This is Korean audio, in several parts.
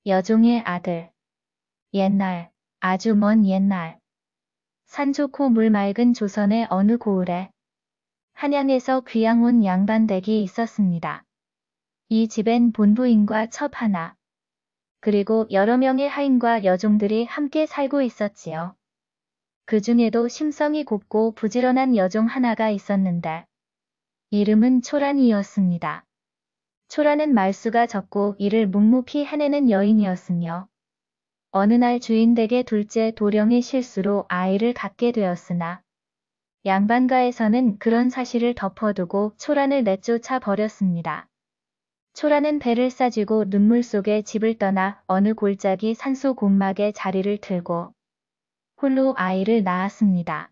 여종의 아들. 옛날, 아주 먼 옛날. 산 좋고 물 맑은 조선의 어느 고을에 한양에서 귀양 온 양반댁이 있었습니다. 이 집엔 본부인과 첩 하나, 그리고 여러 명의 하인과 여종들이 함께 살고 있었지요. 그 중에도 심성이 곱고 부지런한 여종 하나가 있었는데 이름은 초란이었습니다. 초란은 말수가 적고 일을 묵묵히 해내는 여인이었으며 어느 날 주인 댁의 둘째 도령의 실수로 아이를 갖게 되었으나 양반가에서는 그런 사실을 덮어두고 초란을 내쫓아 버렸습니다. 초란은 배를 싸쥐고 눈물 속에 집을 떠나 어느 골짜기 산소 곰막에 자리를 틀고 홀로 아이를 낳았습니다.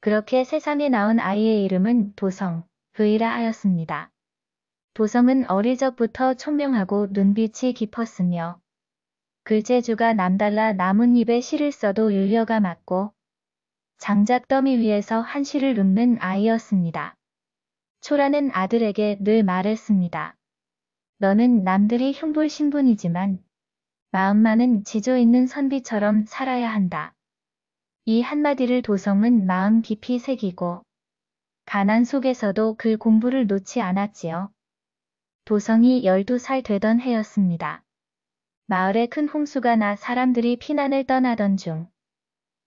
그렇게 세상에 나온 아이의 이름은 도성, 의라 하였습니다. 도성은 어릴 적부터 총명하고 눈빛이 깊었으며 글재주가 남달라 나뭇잎에 시를 써도 윤려가 맞고 장작 더미 위에서 한 시를 읊는 아이였습니다. 초라는 아들에게 늘 말했습니다. 너는 남들이 흉불신분이지만 마음만은 지조 있는 선비처럼 살아야 한다. 이 한마디를 도성은 마음 깊이 새기고 가난 속에서도 그 공부를 놓지 않았지요. 도성이 12살 되던 해였습니다. 마을에 큰 홍수가 나 사람들이 피난을 떠나던 중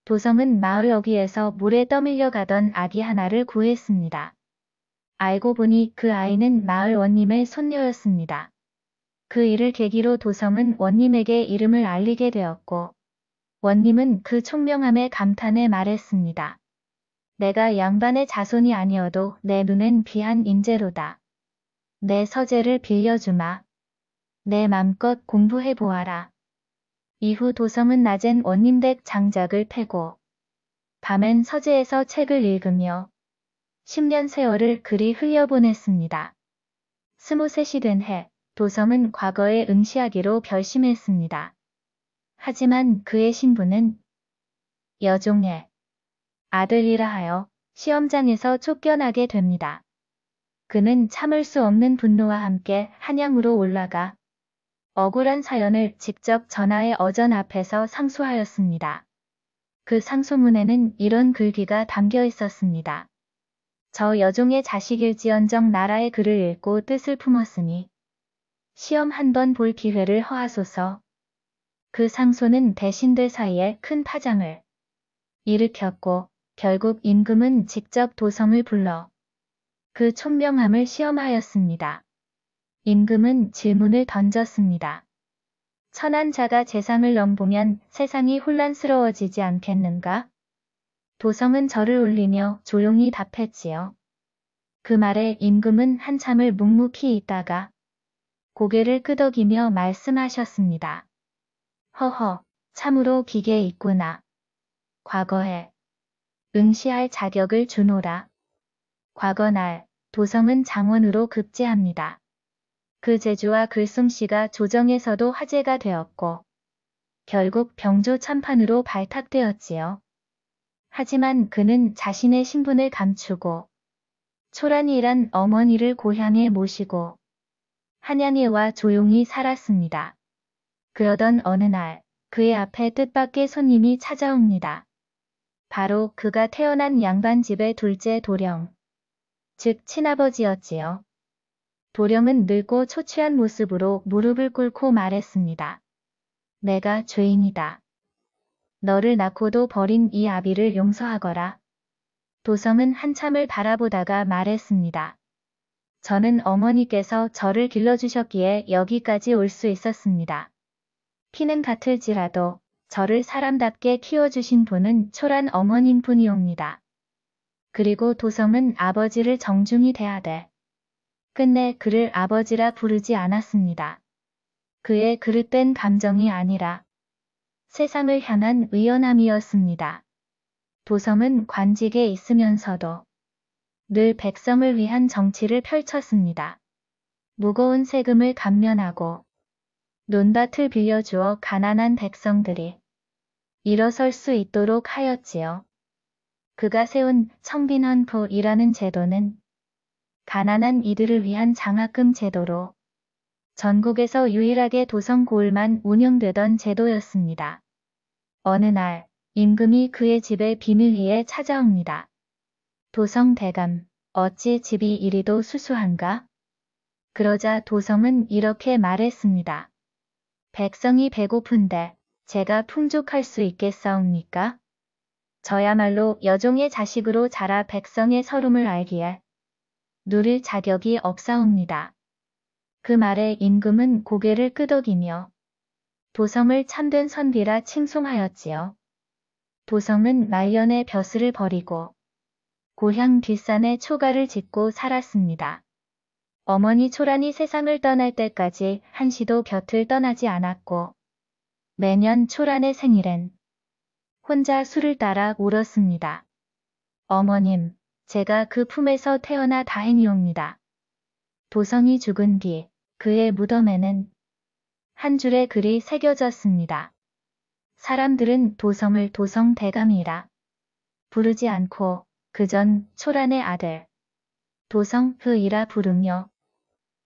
도성은 마을 어귀에서 물에 떠밀려 가던 아기 하나를 구했습니다. 알고 보니 그 아이는 마을 원님의 손녀였습니다. 그 일을 계기로 도성은 원님에게 이름을 알리게 되었고 원님은 그 총명함에 감탄해 말했습니다. 내가 양반의 자손이 아니어도 내 눈엔 귀한 인재로다. 내 서재를 빌려주마. 내 맘껏 공부해 보아라. 이후 도성은 낮엔 원님댁 장작을 패고 밤엔 서재에서 책을 읽으며 10년 세월을 그리 흘려보냈습니다. 23이 된 해, 도성은 과거에 응시하기로 결심했습니다. 하지만 그의 신분은 여종의 아들이라 하여 시험장에서 쫓겨나게 됩니다. 그는 참을 수 없는 분노와 함께 한양으로 올라가 억울한 사연을 직접 전하의 어전 앞에서 상소하였습니다. 그 상소문에는 이런 글귀가 담겨 있었습니다. 저 여종의 자식일지언정 나라의 글을 읽고 뜻을 품었으니 시험 한 번 볼 기회를 허하소서. 그 상소는 대신들 사이에 큰 파장을 일으켰고 결국 임금은 직접 도성을 불러 그 총명함을 시험하였습니다. 임금은 질문을 던졌습니다. 천한 자가 재상을 넘보면 세상이 혼란스러워지지 않겠는가? 도성은 절을 올리며 조용히 답했지요. 그 말에 임금은 한참을 묵묵히 있다가 고개를 끄덕이며 말씀하셨습니다. 허허, 참으로 기계 있구나. 과거에 응시할 자격을 주노라. 과거 날 도성은 장원으로 급제합니다. 그 재주와 글솜씨가 조정에서도 화제가 되었고 결국 병조 참판으로 발탁되었지요. 하지만 그는 자신의 신분을 감추고 초란이란 어머니를 고향에 모시고 한양에 와 조용히 살았습니다. 그러던 어느 날 그의 앞에 뜻밖의 손님이 찾아옵니다. 바로 그가 태어난 양반집의 둘째 도령, 즉 친아버지였지요. 도령은 늙고 초췌한 모습으로 무릎을 꿇고 말했습니다. 내가 죄인이다. 너를 낳고도 버린 이 아비를 용서하거라. 도성은 한참을 바라보다가 말했습니다. 저는 어머니께서 저를 길러주셨기에 여기까지 올 수 있었습니다. 피는 같을지라도 저를 사람답게 키워주신 분은 초란 어머님 뿐이옵니다. 그리고 도성은 아버지를 정중히 대하되 끝내 그를 아버지라 부르지 않았습니다. 그의 그릇된 감정이 아니라 세상을 향한 의연함이었습니다. 도성은 관직에 있으면서도 늘 백성을 위한 정치를 펼쳤습니다. 무거운 세금을 감면하고 논밭을 빌려주어 가난한 백성들이 일어설 수 있도록 하였지요. 그가 세운 청빈헌포이라는 제도는 가난한 이들을 위한 장학금 제도로 전국에서 유일하게 도성 고을만 운영되던 제도였습니다. 어느 날 임금이 그의 집에 비밀리에 찾아옵니다. 도성 대감, 어찌 집이 이리도 수수한가? 그러자 도성은 이렇게 말했습니다. 백성이 배고픈데 제가 풍족할 수 있겠사옵니까? 저야말로 여종의 자식으로 자라 백성의 서름을 알기에 누릴 자격이 없사옵니다. 그 말에 임금은 고개를 끄덕이며 도성을 참된 선비라 칭송하였지요. 도성은 말년에 벼슬을 버리고 고향 뒷산에 초가를 짓고 살았습니다. 어머니 초란이 세상을 떠날 때까지 한시도 곁을 떠나지 않았고 매년 초란의 생일엔 혼자 술을 따라 울었습니다. 어머님, 제가 그 품에서 태어나 다행이옵니다. 도성이 죽은 뒤 그의 무덤에는 한 줄의 글이 새겨졌습니다. 사람들은 도성을 도성대감이라 부르지 않고 그전 초란의 아들 도성흐이라 부르며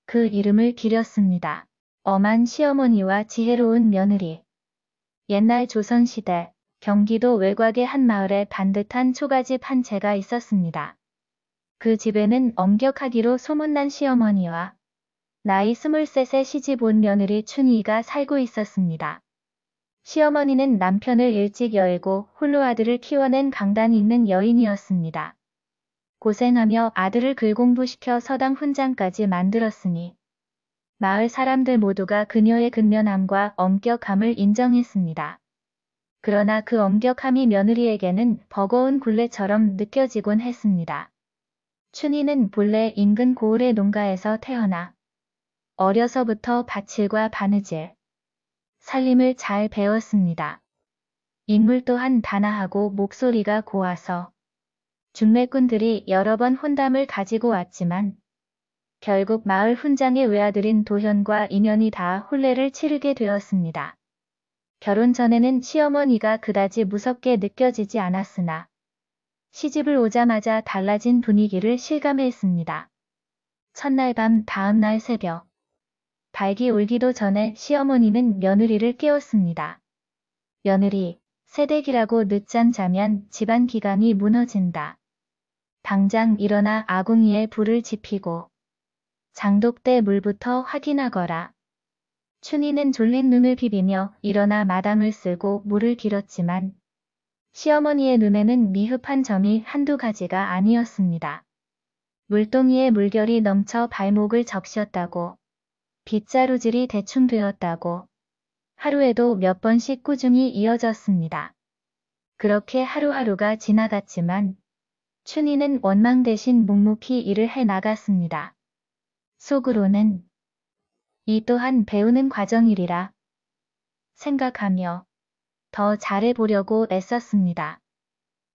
그 이름을 기렸습니다. 엄한 시어머니와 지혜로운 며느리. 옛날 조선시대 경기도 외곽의 한 마을에 반듯한 초가집 한 채가 있었습니다. 그 집에는 엄격하기로 소문난 시어머니와 나이 23세 시집 온 며느리 춘희가 살고 있었습니다. 시어머니는 남편을 일찍 여의고 홀로 아들을 키워낸 강단이 있는 여인이었습니다. 고생하며 아들을 글공부시켜 서당 훈장까지 만들었으니 마을 사람들 모두가 그녀의 근면함과 엄격함을 인정했습니다. 그러나 그 엄격함이 며느리에게는 버거운 굴레처럼 느껴지곤 했습니다. 춘희는 본래 인근 고을의 농가에서 태어나 어려서부터 밭일과 바느질, 살림을 잘 배웠습니다. 인물 또한 단아하고 목소리가 고와서 중매꾼들이 여러 번 혼담을 가지고 왔지만 결국 마을 훈장의 외아들인 도현과 인연이 다 혼례를 치르게 되었습니다. 결혼 전에는 시어머니가 그다지 무섭게 느껴지지 않았으나 시집을 오자마자 달라진 분위기를 실감했습니다. 첫날 밤 다음날 새벽 닭이 울기도 전에 시어머니는 며느리를 깨웠습니다. 며느리, 새댁이라고 늦잠 자면 집안 기강이 무너진다. 당장 일어나 아궁이에 불을 지피고 장독대 물부터 확인하거라. 춘희는 졸린 눈을 비비며 일어나 마당을 쓸고 물을 길었지만 시어머니의 눈에는 미흡한 점이 한두 가지가 아니었습니다. 물동이에 물결이 넘쳐 발목을 적셨다고, 빗자루질이 대충 되었다고, 하루에도 몇 번씩 꾸중이 이어졌습니다. 그렇게 하루하루가 지나갔지만 춘희는 원망 대신 묵묵히 일을 해 나갔습니다. 속으로는 이 또한 배우는 과정이리라 생각하며 더 잘해보려고 애썼습니다.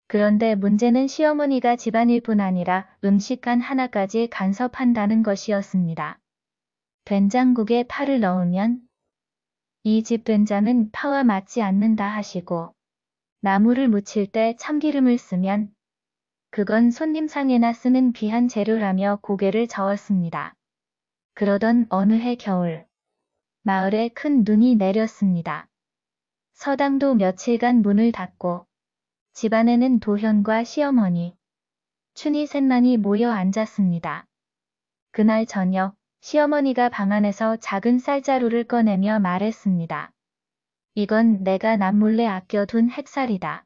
그런데 문제는 시어머니가 집안일뿐 아니라 음식간 하나까지 간섭한다는 것이었습니다. 된장국에 파를 넣으면 이 집 된장은 파와 맞지 않는다 하시고 나물을 무칠 때 참기름을 쓰면 그건 손님상에나 쓰는 귀한 재료라며 고개를 저었습니다. 그러던 어느 해 겨울 마을에 큰 눈이 내렸습니다. 서당도 며칠간 문을 닫고 집안에는 도현과 시어머니, 춘희 셋만이 모여 앉았습니다. 그날 저녁 시어머니가 방 안에서 작은 쌀자루를 꺼내며 말했습니다. 이건 내가 남몰래 아껴둔 햅쌀이다.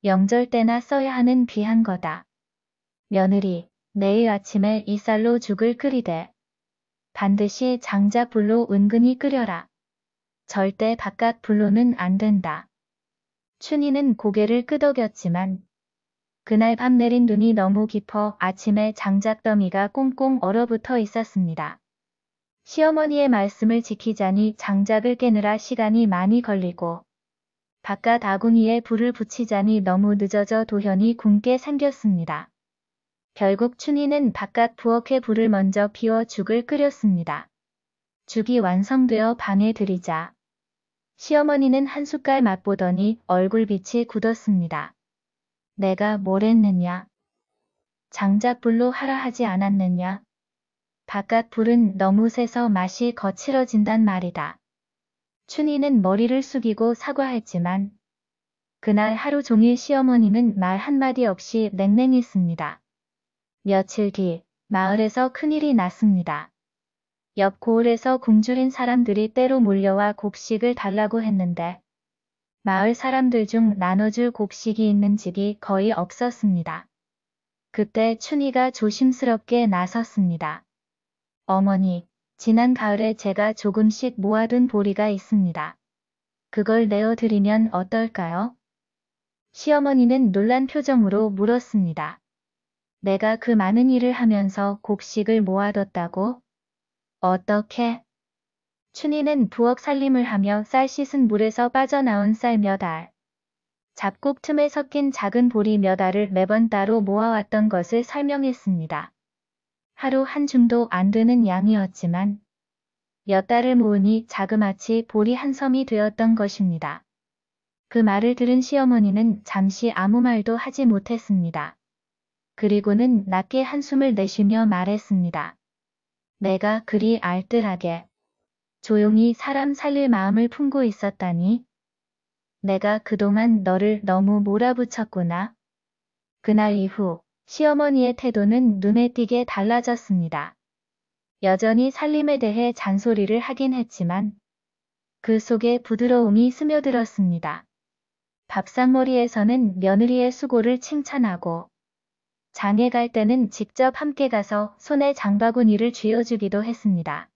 명절 때나 써야 하는 귀한 거다. 며느리, 내일 아침에 이 쌀로 죽을 끓이되 반드시 장작불로 은근히 끓여라. 절대 바깥 불로는 안 된다. 춘희는 고개를 끄덕였지만 그날 밤 내린 눈이 너무 깊어 아침에 장작더미가 꽁꽁 얼어붙어 있었습니다. 시어머니의 말씀을 지키자니 장작을 깨느라 시간이 많이 걸리고 바깥 아궁이에 불을 붙이자니 너무 늦어져 도현이 굶게 생겼습니다. 결국 춘희는 바깥 부엌에 불을 먼저 피워 죽을 끓였습니다. 죽이 완성되어 방에 들이자 시어머니는 한 숟갈 맛보더니 얼굴빛이 굳었습니다. 내가 뭘 했느냐? 장작불로 하라 하지 않았느냐? 바깥 불은 너무 세서 맛이 거칠어진단 말이다. 춘희는 머리를 숙이고 사과했지만 그날 하루 종일 시어머니는 말 한마디 없이 냉랭했습니다. 며칠 뒤 마을에서 큰일이 났습니다. 옆 고을에서 굶주린 사람들이 때로 몰려와 곡식을 달라고 했는데 마을 사람들 중 나눠줄 곡식이 있는 집이 거의 없었습니다. 그때 춘희가 조심스럽게 나섰습니다. 어머니, 지난 가을에 제가 조금씩 모아둔 보리가 있습니다. 그걸 내어드리면 어떨까요? 시어머니는 놀란 표정으로 물었습니다. 내가 그 많은 일을 하면서 곡식을 모아뒀다고? 어떻게? 춘희는 부엌 살림을 하며 쌀 씻은 물에서 빠져나온 쌀 몇 알, 잡곡 틈에 섞인 작은 보리 몇 알을 매번 따로 모아왔던 것을 설명했습니다. 하루 한 줌도 안 되는 양이었지만 몇 달을 모으니 자그마치 보리 한 섬이 되었던 것입니다. 그 말을 들은 시어머니는 잠시 아무 말도 하지 못했습니다. 그리고는 낮게 한숨을 내쉬며 말했습니다. 내가 그리 알뜰하게 조용히 사람 살릴 마음을 품고 있었다니. 내가 그동안 너를 너무 몰아붙였구나. 그날 이후 시어머니의 태도는 눈에 띄게 달라졌습니다. 여전히 살림에 대해 잔소리를 하긴 했지만 그 속에 부드러움이 스며들었습니다. 밥상머리에서는 며느리의 수고를 칭찬하고 장에 갈 때는 직접 함께 가서 손에 장바구니를 쥐어주기도 했습니다.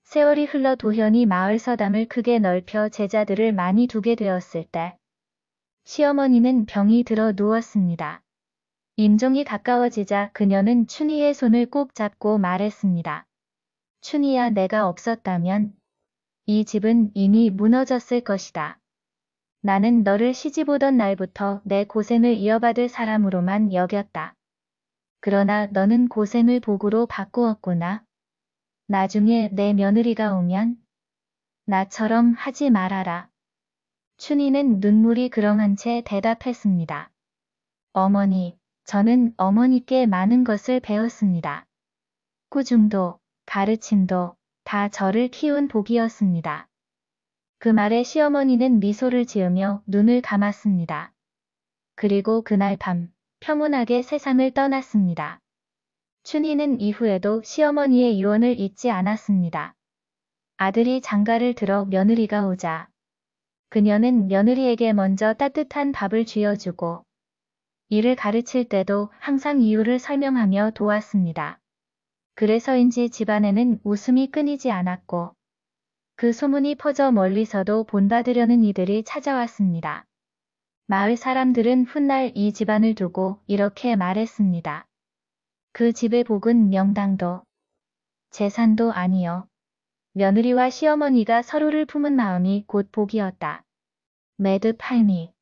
세월이 흘러 도현이 마을 서담을 크게 넓혀 제자들을 많이 두게 되었을 때 시어머니는 병이 들어 누웠습니다. 임종이 가까워지자 그녀는 춘희의 손을 꼭 잡고 말했습니다. 춘희야, 내가 없었다면 이 집은 이미 무너졌을 것이다. 나는 너를 시집오던 날부터 내 고생을 이어받을 사람으로만 여겼다. 그러나 너는 고생을 복으로 바꾸었구나. 나중에 내 며느리가 오면 나처럼 하지 말아라. 춘희는 눈물이 그렁한 채 대답했습니다. 어머니, 저는 어머니께 많은 것을 배웠습니다. 꾸중도, 가르침도 다 저를 키운 복이었습니다. 그 말에 시어머니는 미소를 지으며 눈을 감았습니다. 그리고 그날 밤 평온하게 세상을 떠났습니다. 춘희는 이후에도 시어머니의 유언을 잊지 않았습니다. 아들이 장가를 들어 며느리가 오자 그녀는 며느리에게 먼저 따뜻한 밥을 쥐어주고 일을 가르칠 때도 항상 이유를 설명하며 도왔습니다. 그래서인지 집안에는 웃음이 끊이지 않았고 그 소문이 퍼져 멀리서도 본받으려는 이들이 찾아왔습니다. 마을 사람들은 훗날 이 집안을 두고 이렇게 말했습니다. 그 집의 복은 명당도 재산도 아니요. 며느리와 시어머니가 서로를 품은 마음이 곧 복이었다. 매드 팔미.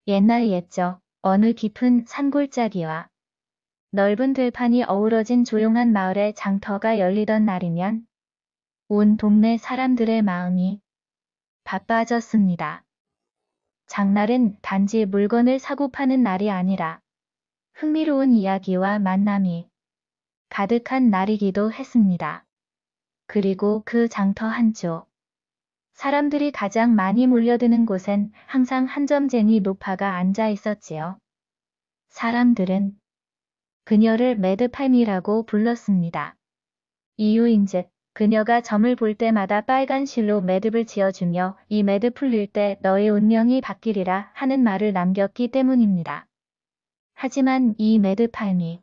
옛날 옛적 어느 깊은 산골짜기와 넓은 들판이 어우러진 조용한 마을에 장터가 열리던 날이면 온 동네 사람들의 마음이 바빠졌습니다. 장날은 단지 물건을 사고 파는 날이 아니라 흥미로운 이야기와 만남이 가득한 날이기도 했습니다. 그리고 그 장터 한쪽 사람들이 가장 많이 몰려드는 곳엔 항상 한점쟁이 노파가 앉아 있었지요. 사람들은 그녀를 매드팔미라고 불렀습니다. 이유인즉 그녀가 점을 볼 때마다 빨간 실로 매듭을 지어주며 이 매듭 풀릴 때 너의 운명이 바뀌리라 하는 말을 남겼기 때문입니다. 하지만 이 매드팔미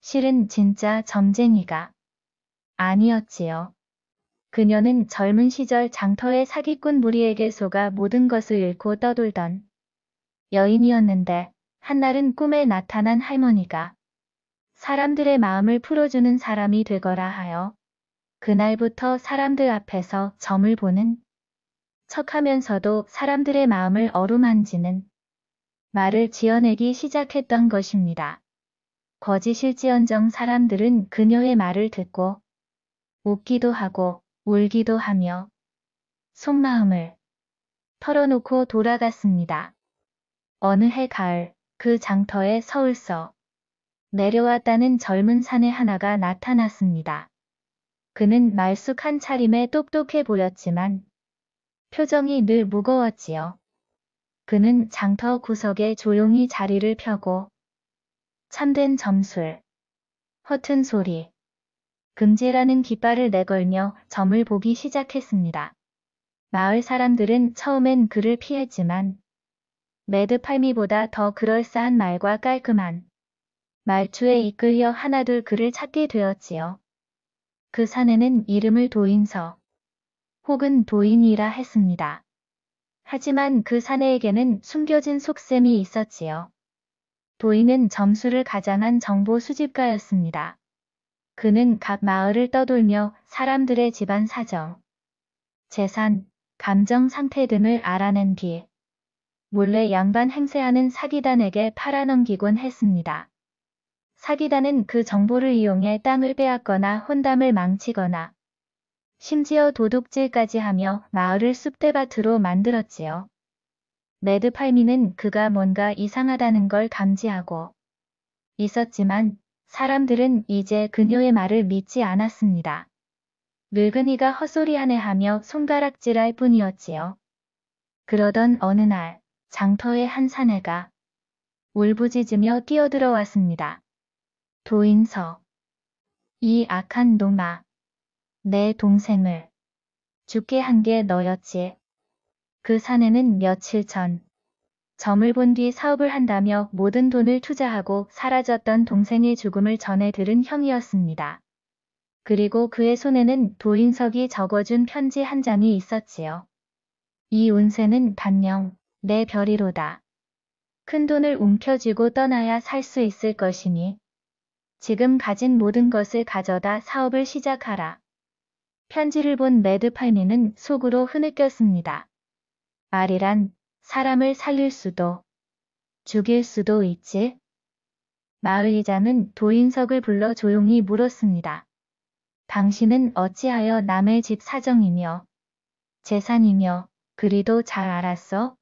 실은 진짜 점쟁이가 아니었지요. 그녀는 젊은 시절 장터의 사기꾼 무리에게 속아 모든 것을 잃고 떠돌던 여인이었는데 한날은 꿈에 나타난 할머니가 사람들의 마음을 풀어주는 사람이 되거라 하여 그날부터 사람들 앞에서 점을 보는 척하면서도 사람들의 마음을 어루만지는 말을 지어내기 시작했던 것입니다. 거짓일지언정 사람들은 그녀의 말을 듣고 웃기도 하고 울기도 하며 속마음을 털어놓고 돌아갔습니다. 어느 해 가을 그 장터의 서울서 내려왔다는 젊은 사내 하나가 나타났습니다. 그는 말쑥한 차림에 똑똑해 보였지만 표정이 늘 무거웠지요. 그는 장터 구석에 조용히 자리를 펴고 참된 점술, 허튼 소리, 금제라는 깃발을 내걸며 점을 보기 시작했습니다. 마을 사람들은 처음엔 그를 피했지만 매드팔미보다 더 그럴싸한 말과 깔끔한 말투에 이끌려 하나둘 그를 찾게 되었지요. 그 사내는 이름을 도인서 혹은 도인이라 했습니다. 하지만 그 사내에게는 숨겨진 속셈이 있었지요. 도인은 점수를 가장한 정보 수집가였습니다. 그는 각 마을을 떠돌며 사람들의 집안 사정, 재산, 감정 상태 등을 알아낸 뒤 몰래 양반 행세하는 사기단에게 팔아넘기곤 했습니다. 사기단은 그 정보를 이용해 땅을 빼앗거나 혼담을 망치거나 심지어 도둑질까지 하며 마을을 쑥대밭으로 만들었지요. 매드팔미는 그가 뭔가 이상하다는 걸 감지하고 있었지만 사람들은 이제 그녀의 말을 믿지 않았습니다. 늙은이가 헛소리하네 하며 손가락질할 뿐이었지요. 그러던 어느 날 장터의 한 사내가 울부짖으며 뛰어들어왔습니다. 도인서, 이 악한 놈아, 내 동생을 죽게 한 게 너였지. 그 사내는 며칠 전 점을 본 뒤 사업을 한다며 모든 돈을 투자하고 사라졌던 동생의 죽음을 전해 들은 형이었습니다. 그리고 그의 손에는 도인석이 적어준 편지 한 장이 있었지요. 이 운세는 단명, 내 별이로다. 큰 돈을 움켜쥐고 떠나야 살 수 있을 것이니 지금 가진 모든 것을 가져다 사업을 시작하라. 편지를 본 매드팔미는 속으로 흐느꼈습니다. 말이란 사람을 살릴 수도 죽일 수도 있지. 마을 이장은 도인석을 불러 조용히 물었습니다. 당신은 어찌하여 남의 집 사정이며 재산이며 그리도 잘 알았어?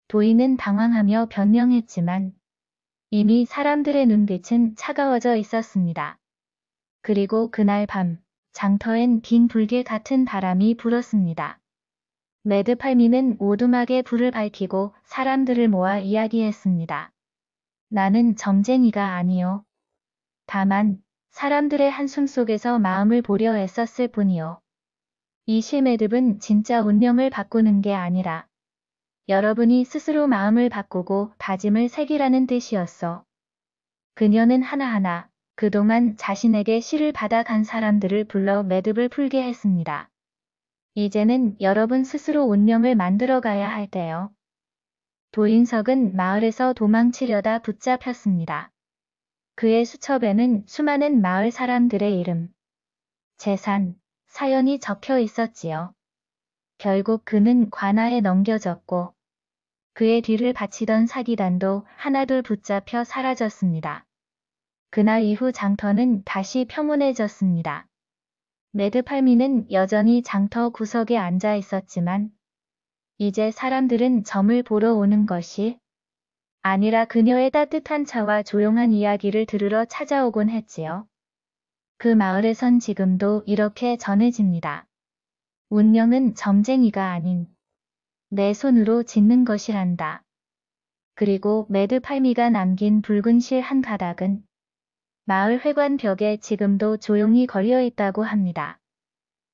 도인은 당황하며 변명했지만 이미 사람들의 눈빛은 차가워져 있었습니다. 그리고 그날 밤 장터엔 긴 불길 같은 바람이 불었습니다. 매드팔미는 오두막에 불을 밝히고 사람들을 모아 이야기했습니다. 나는 점쟁이가 아니요. 다만 사람들의 한숨 속에서 마음을 보려 애썼을 뿐이요. 이 실매듭은 진짜 운명을 바꾸는 게 아니라 여러분이 스스로 마음을 바꾸고 다짐을 새기라는 뜻이었어. 그녀는 하나하나 그동안 자신에게 시를 받아간 사람들을 불러 매듭을 풀게 했습니다. 이제는 여러분 스스로 운명을 만들어가야 할 때요. 도인석은 마을에서 도망치려다 붙잡혔습니다. 그의 수첩에는 수많은 마을 사람들의 이름, 재산, 사연이 적혀 있었지요. 결국 그는 관아에 넘겨졌고 그의 뒤를 바치던 사기단도 하나둘 붙잡혀 사라졌습니다. 그날 이후 장터는 다시 평온해졌습니다. 매드팔미는 여전히 장터 구석에 앉아 있었지만 이제 사람들은 점을 보러 오는 것이 아니라 그녀의 따뜻한 차와 조용한 이야기를 들으러 찾아오곤 했지요. 그 마을에선 지금도 이렇게 전해집니다. 운명은 점쟁이가 아닌 내 손으로 짓는 것이란다. 그리고 매드팔미가 남긴 붉은 실 한 가닥은 마을 회관 벽에 지금도 조용히 걸려 있다고 합니다.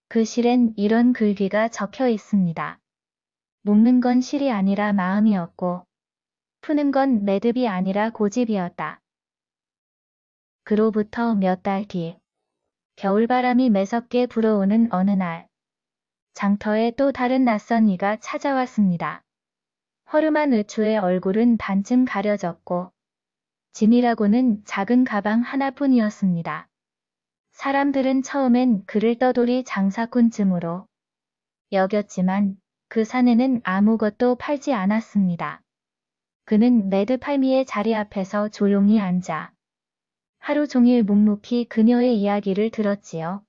그 실엔 이런 글귀가 적혀 있습니다. 묶는 건 실이 아니라 마음이었고 푸는 건 매듭이 아니라 고집이었다. 그로부터 몇 달 뒤 겨울바람이 매섭게 불어오는 어느 날 장터에 또 다른 낯선 이가 찾아왔습니다. 허름한 의추의 얼굴은 반쯤 가려졌고 짐이라고는 작은 가방 하나뿐이었습니다. 사람들은 처음엔 그를 떠돌이 장사꾼쯤으로 여겼지만 그 사내는 아무것도 팔지 않았습니다. 그는 매드팔미의 자리 앞에서 조용히 앉아 하루 종일 묵묵히 그녀의 이야기를 들었지요.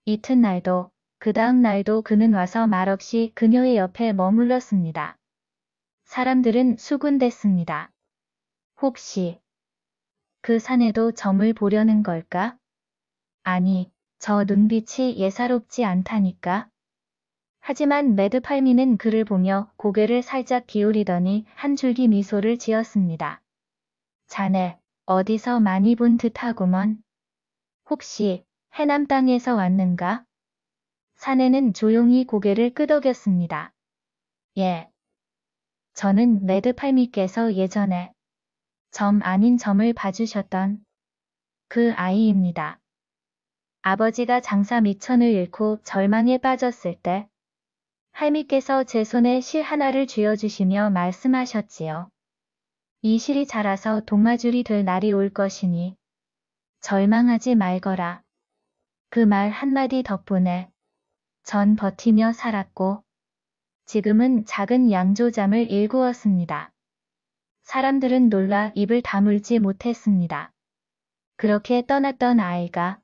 이튿날도 그 다음 날도 그는 와서 말없이 그녀의 옆에 머물렀습니다. 사람들은 수군댔습니다. 혹시 그 산에도 점을 보려는 걸까? 아니, 저 눈빛이 예사롭지 않다니까. 하지만 매드팔미는 그를 보며 고개를 살짝 기울이더니 한 줄기 미소를 지었습니다. 자네, 어디서 많이 본 듯하구먼. 혹시 해남 땅에서 왔는가? 사내는 조용히 고개를 끄덕였습니다. 예. 저는 매드팔미께서 예전에 점 아닌 점을 봐주셨던 그 아이입니다. 아버지가 장사 미천을 잃고 절망에 빠졌을 때 할미께서 제 손에 실 하나를 쥐어주시며 말씀하셨지요. 이 실이 자라서 동마줄이 될 날이 올 것이니 절망하지 말거라. 그 말 한마디 덕분에 전 버티며 살았고 지금은 작은 양조장을 일구었습니다. 사람들은 놀라 입을 다물지 못했습니다. 그렇게 떠났던 아이가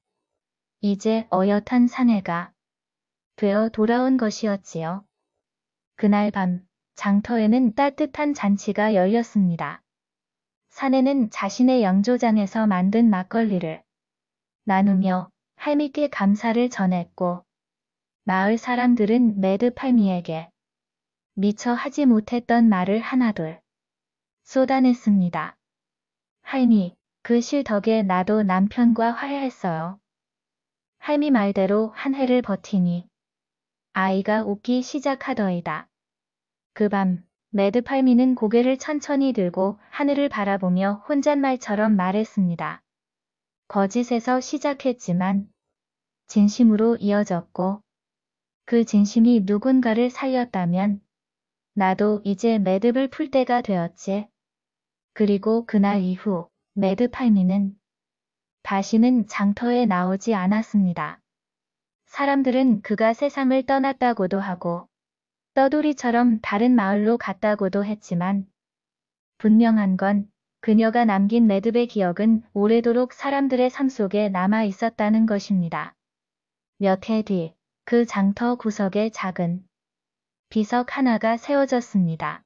이제 어엿한 사내가 되어 돌아온 것이었지요. 그날 밤 장터에는 따뜻한 잔치가 열렸습니다. 사내는 자신의 양조장에서 만든 막걸리를 나누며 할미께 감사를 전했고 마을 사람들은 매드팔미에게 미처 하지 못했던 말을 하나둘 쏟아냈습니다. 할미, 그 실 덕에 나도 남편과 화해했어요. 할미 말대로 한 해를 버티니 아이가 웃기 시작하더이다. 그 밤 매드팔미는 고개를 천천히 들고 하늘을 바라보며 혼잣말처럼 말했습니다. 거짓에서 시작했지만 진심으로 이어졌고 그 진심이 누군가를 살렸다면 나도 이제 매듭을 풀 때가 되었지. 그리고 그날 이후 매드팔미는 다시는 장터에 나오지 않았습니다. 사람들은 그가 세상을 떠났다고도 하고 떠돌이처럼 다른 마을로 갔다고도 했지만 분명한 건 그녀가 남긴 매듭의 기억은 오래도록 사람들의 삶 속에 남아 있었다는 것입니다. 몇 해 뒤 그 장터 구석에 작은 비석 하나가 세워졌습니다.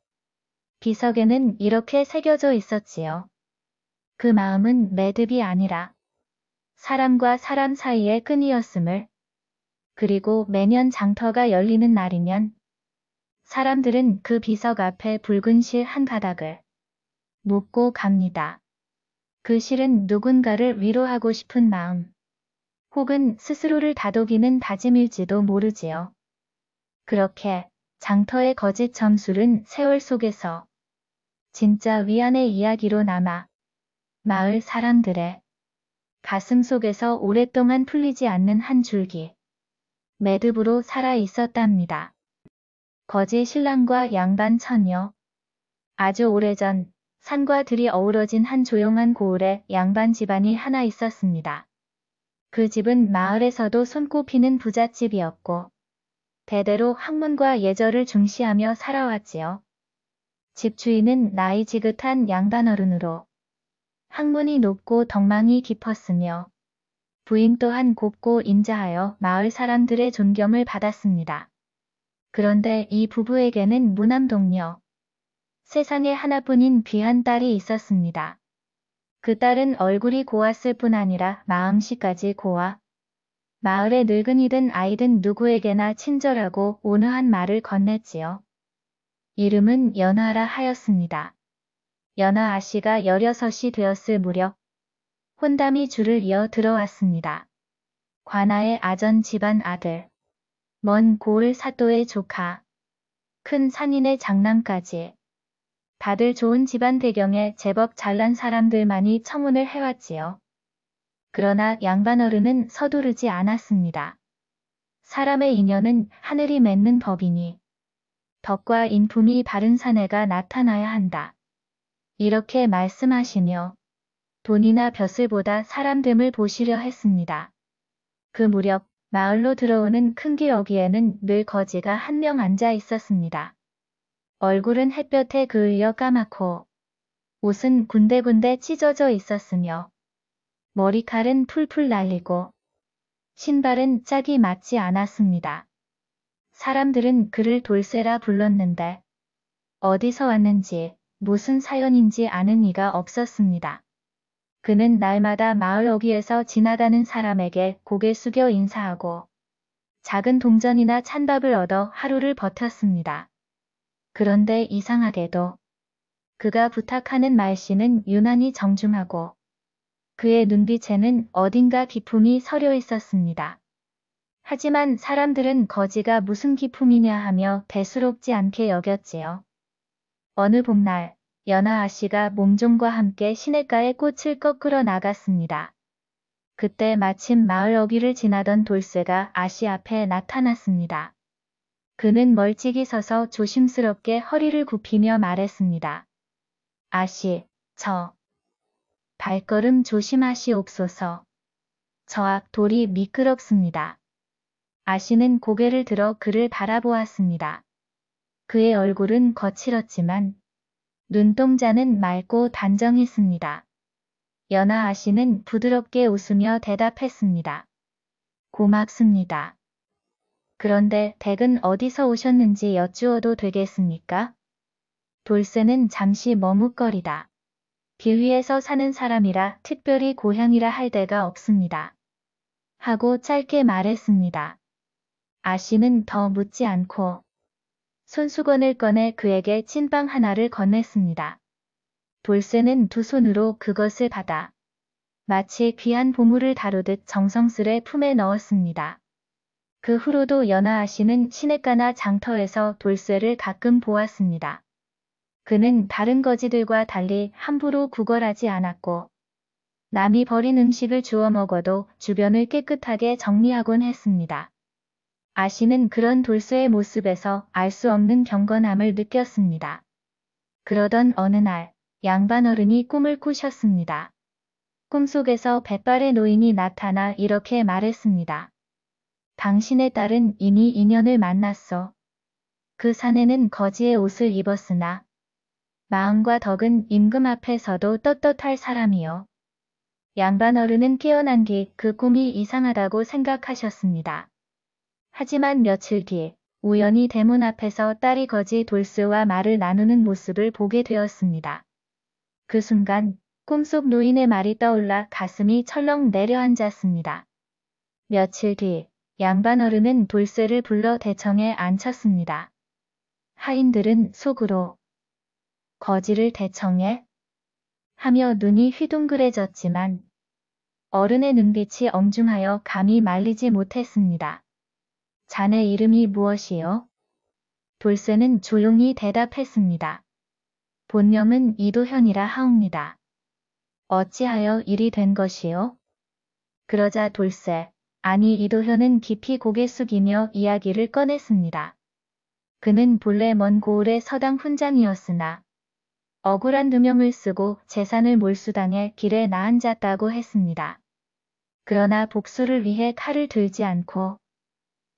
비석에는 이렇게 새겨져 있었지요. 그 마음은 매듭이 아니라 사람과 사람 사이의 끈이었음을. 그리고 매년 장터가 열리는 날이면 사람들은 그 비석 앞에 붉은 실 한 가닥을 묻고 갑니다. 그 실은 누군가를 위로하고 싶은 마음, 혹은 스스로를 다독이는 다짐일지도 모르지요. 그렇게 장터의 거짓 점술은 세월 속에서 진짜 위안의 이야기로 남아 마을 사람들의 가슴 속에서 오랫동안 풀리지 않는 한 줄기 매듭으로 살아 있었답니다. 거지 신랑과 양반 처녀. 아주 오래전 산과 들이 어우러진 한 조용한 고을에 양반 집안이 하나 있었습니다. 그 집은 마을에서도 손꼽히는 부잣집이었고 대대로 학문과 예절을 중시하며 살아왔지요. 집주인은 나이 지긋한 양반 어른으로 학문이 높고 덕망이 깊었으며 부인 또한 곱고 인자하여 마을 사람들의 존경을 받았습니다. 그런데 이 부부에게는 무남동녀, 세상에 하나뿐인 귀한 딸이 있었습니다. 그 딸은 얼굴이 고왔을 뿐 아니라 마음씨까지 고와 마을의 늙은이든 아이든 누구에게나 친절하고 온화한 말을 건넸지요. 이름은 연화라 하였습니다. 연화 아씨가 16이 되었을 무렵 혼담이 줄을 이어 들어왔습니다. 관아의 아전 집안 아들, 먼 고을 사또의 조카, 큰 상인의 장남까지 다들 좋은 집안 배경에 제법 잘난 사람들만이 청혼을 해왔지요. 그러나 양반 어른은 서두르지 않았습니다. 사람의 인연은 하늘이 맺는 법이니 덕과 인품이 바른 사내가 나타나야 한다. 이렇게 말씀하시며 돈이나 벼슬보다 사람됨을 보시려 했습니다. 그 무렵 마을로 들어오는 큰 길 어귀에는 늘 거지가 한 명 앉아 있었습니다. 얼굴은 햇볕에 그을려 까맣고 옷은 군데군데 찢어져 있었으며 머리칼은 풀풀 날리고 신발은 짝이 맞지 않았습니다. 사람들은 그를 돌쇠라 불렀는데 어디서 왔는지 무슨 사연인지 아는 이가 없었습니다. 그는 날마다 마을 어귀에서 지나가는 사람에게 고개 숙여 인사하고 작은 동전이나 찬밥을 얻어 하루를 버텼습니다. 그런데 이상하게도 그가 부탁하는 말씨는 유난히 정중하고 그의 눈빛에는 어딘가 기품이 서려 있었습니다. 하지만 사람들은 거지가 무슨 기품이냐 하며 대수롭지 않게 여겼지요. 어느 봄날 연하 아씨가 몸종과 함께 시냇가에 꽃을 꺾으러 나갔습니다. 그때 마침 마을 어귀를 지나던 돌쇠가 아씨 앞에 나타났습니다. 그는 멀찍이 서서 조심스럽게 허리를 굽히며 말했습니다. 아씨, 저 발걸음 조심하시옵소서. 저 앞 돌이 미끄럽습니다. 아씨는 고개를 들어 그를 바라보았습니다. 그의 얼굴은 거칠었지만 눈동자는 맑고 단정했습니다. 연하 아씨는 부드럽게 웃으며 대답했습니다. 고맙습니다. 그런데 댁은 어디서 오셨는지 여쭈어도 되겠습니까? 돌쇠는 잠시 머뭇거리다. 길 위에서 사는 사람이라 특별히 고향이라 할 데가 없습니다. 하고 짧게 말했습니다. 아씨는 더 묻지 않고 손수건을 꺼내 그에게 찐빵 하나를 건넸습니다. 돌쇠는 두 손으로 그것을 받아 마치 귀한 보물을 다루듯 정성스레 품에 넣었습니다. 그 후로도 연하 아씨는 시냇가나 장터에서 돌쇠를 가끔 보았습니다. 그는 다른 거지들과 달리 함부로 구걸하지 않았고 남이 버린 음식을 주워 먹어도 주변을 깨끗하게 정리하곤 했습니다. 아씨는 그런 돌쇠의 모습에서 알 수 없는 경건함을 느꼈습니다. 그러던 어느 날 양반 어른이 꿈을 꾸셨습니다. 꿈속에서 백발의 노인이 나타나 이렇게 말했습니다. 당신의 딸은 이미 인연을 만났어. 그 사내는 거지의 옷을 입었으나 마음과 덕은 임금 앞에서도 떳떳할 사람이요. 양반 어른은 깨어난 뒤 그 꿈이 이상하다고 생각하셨습니다. 하지만 며칠 뒤 우연히 대문 앞에서 딸이 거지 돌쇠와 말을 나누는 모습을 보게 되었습니다. 그 순간 꿈속 노인의 말이 떠올라 가슴이 철렁 내려앉았습니다. 며칠 뒤 양반 어른은 돌쇠를 불러 대청에 앉혔습니다. 하인들은 속으로 거지를 대청에? 하며 눈이 휘둥그레졌지만 어른의 눈빛이 엄중하여 감히 말리지 못했습니다. 자네 이름이 무엇이요? 돌쇠는 조용히 대답했습니다. 본명은 이도현이라 하옵니다. 어찌하여 일이 된 것이요? 그러자 돌쇠, 아니 이도현은 깊이 고개 숙이며 이야기를 꺼냈습니다. 그는 본래 먼 고을의 서당 훈장이었으나 억울한 누명을 쓰고 재산을 몰수당해 길에 나앉았다고 했습니다. 그러나 복수를 위해 칼을 들지 않고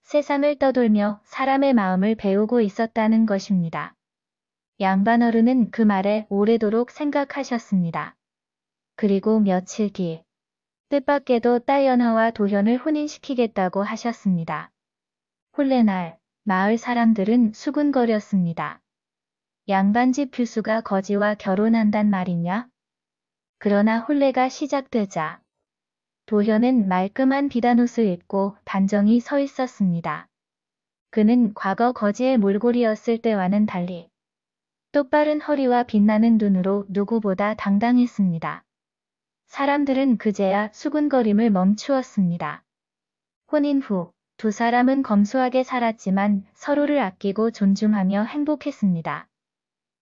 세상을 떠돌며 사람의 마음을 배우고 있었다는 것입니다. 양반 어른은 그 말에 오래도록 생각하셨습니다. 그리고 며칠 뒤 뜻밖에도 딸 연하와 도현을 혼인시키겠다고 하셨습니다. 홀레날 마을 사람들은 수군거렸습니다. 양반집 규수가 거지와 결혼한단 말이냐? 그러나 혼례가 시작되자 도현은 말끔한 비단옷을 입고 단정히 서 있었습니다. 그는 과거 거지의 몰골이었을 때와는 달리 똑바른 허리와 빛나는 눈으로 누구보다 당당했습니다. 사람들은 그제야 수군거림을 멈추었습니다. 혼인 후 두 사람은 검소하게 살았지만 서로를 아끼고 존중하며 행복했습니다.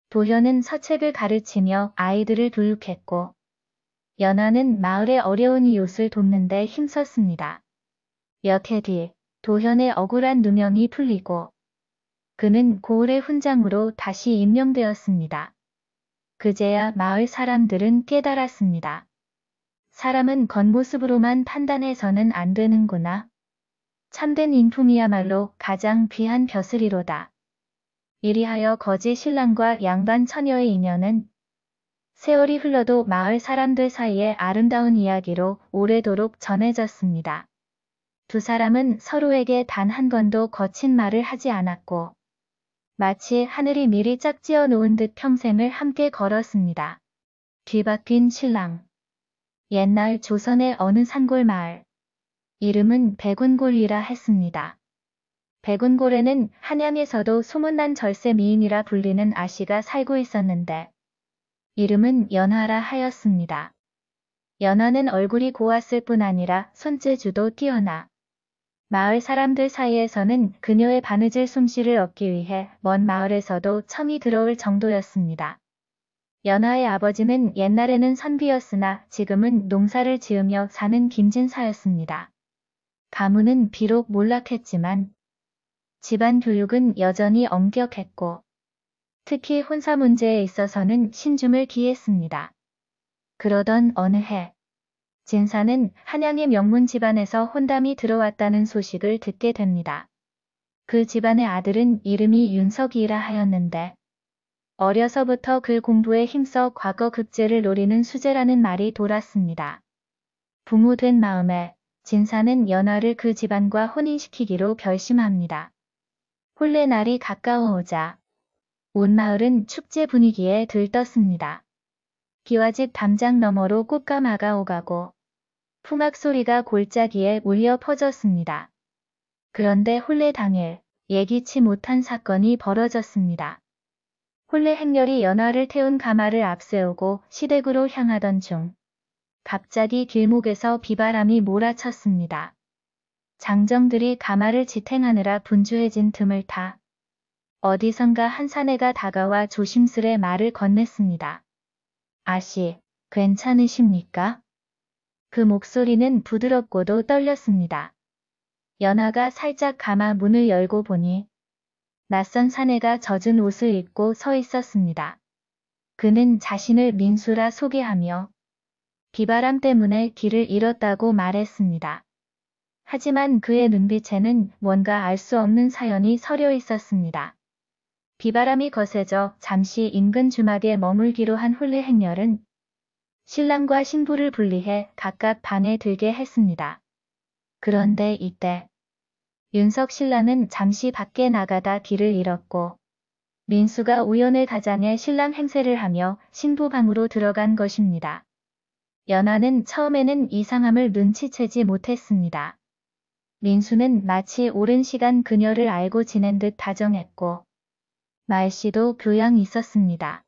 도현은 서책을 가르치며 아이들을 교육했고 연하는 마을의 어려운 이웃을 돕는 데 힘썼습니다. 몇 해 뒤 도현의 억울한 누명이 풀리고 그는 고을의 훈장으로 다시 임명되었습니다. 그제야 마을 사람들은 깨달았습니다. 사람은 겉모습으로만 판단해서는 안 되는구나. 참된 인품이야말로 가장 귀한 벼슬이로다. 이리하여 거지 신랑과 양반 처녀의 인연은 세월이 흘러도 마을 사람들 사이에 아름다운 이야기로 오래도록 전해졌습니다. 두 사람은 서로에게 단 한 번도 거친 말을 하지 않았고 마치 하늘이 미리 짝지어 놓은 듯 평생을 함께 걸었습니다. 뒤바뀐 신랑 옛날 조선의 어느 산골 마을. 이름은 백운골이라 했습니다. 백운골에는 한양에서도 소문난 절세 미인이라 불리는 아씨가 살고 있었는데 이름은 연화라 하였습니다. 연화는 얼굴이 고왔을 뿐 아니라 손재주도 뛰어나 마을 사람들 사이에서는 그녀의 바느질 솜씨를 얻기 위해 먼 마을에서도 첨이 들어올 정도였습니다. 연화의 아버지는 옛날에는 선비였으나 지금은 농사를 지으며 사는 김진사였습니다. 가문은 비록 몰락했지만 집안 교육은 여전히 엄격했고 특히 혼사 문제에 있어서는 신중을 기했습니다. 그러던 어느 해 진사는 한양의 명문 집안에서 혼담이 들어왔다는 소식을 듣게 됩니다. 그 집안의 아들은 이름이 윤석이라 하였는데 어려서부터 글 공부에 힘써 과거 급제를 노리는 수재라는 말이 돌았습니다. 부모된 마음에 진사는 연화를 그 집안과 혼인시키기로 결심합니다. 혼례 날이 가까워오자 온 마을은 축제 분위기에 들떴습니다. 기와집 담장 너머로 꽃가마가 오가고 풍악 소리가 골짜기에 울려 퍼졌습니다. 그런데 혼례 당일 예기치 못한 사건이 벌어졌습니다. 혼례 행렬이 연화를 태운 가마를 앞세우고 시댁으로 향하던 중 갑자기 길목에서 비바람이 몰아쳤습니다. 장정들이 가마를 지탱하느라 분주해진 틈을 타 어디선가 한 사내가 다가와 조심스레 말을 건넸습니다. 아씨, 괜찮으십니까? 그 목소리는 부드럽고도 떨렸습니다. 연화가 살짝 가마 문을 열고 보니 낯선 사내가 젖은 옷을 입고 서 있었습니다. 그는 자신을 민수라 소개하며 비바람 때문에 길을 잃었다고 말했습니다. 하지만 그의 눈빛에는 뭔가 알 수 없는 사연이 서려 있었습니다. 비바람이 거세져 잠시 인근 주막에 머물기로 한 혼례 행렬은 신랑과 신부를 분리해 각각 방에 들게 했습니다. 그런데 이때 윤석 신랑은 잠시 밖에 나가다 길을 잃었고 민수가 우연을 가장해 신랑 행세를 하며 신부 방으로 들어간 것입니다. 연화는 처음에는 이상함을 눈치채지 못했습니다. 민수는 마치 오랜 시간 그녀를 알고 지낸 듯 다정했고 말씨도 교양 있었습니다.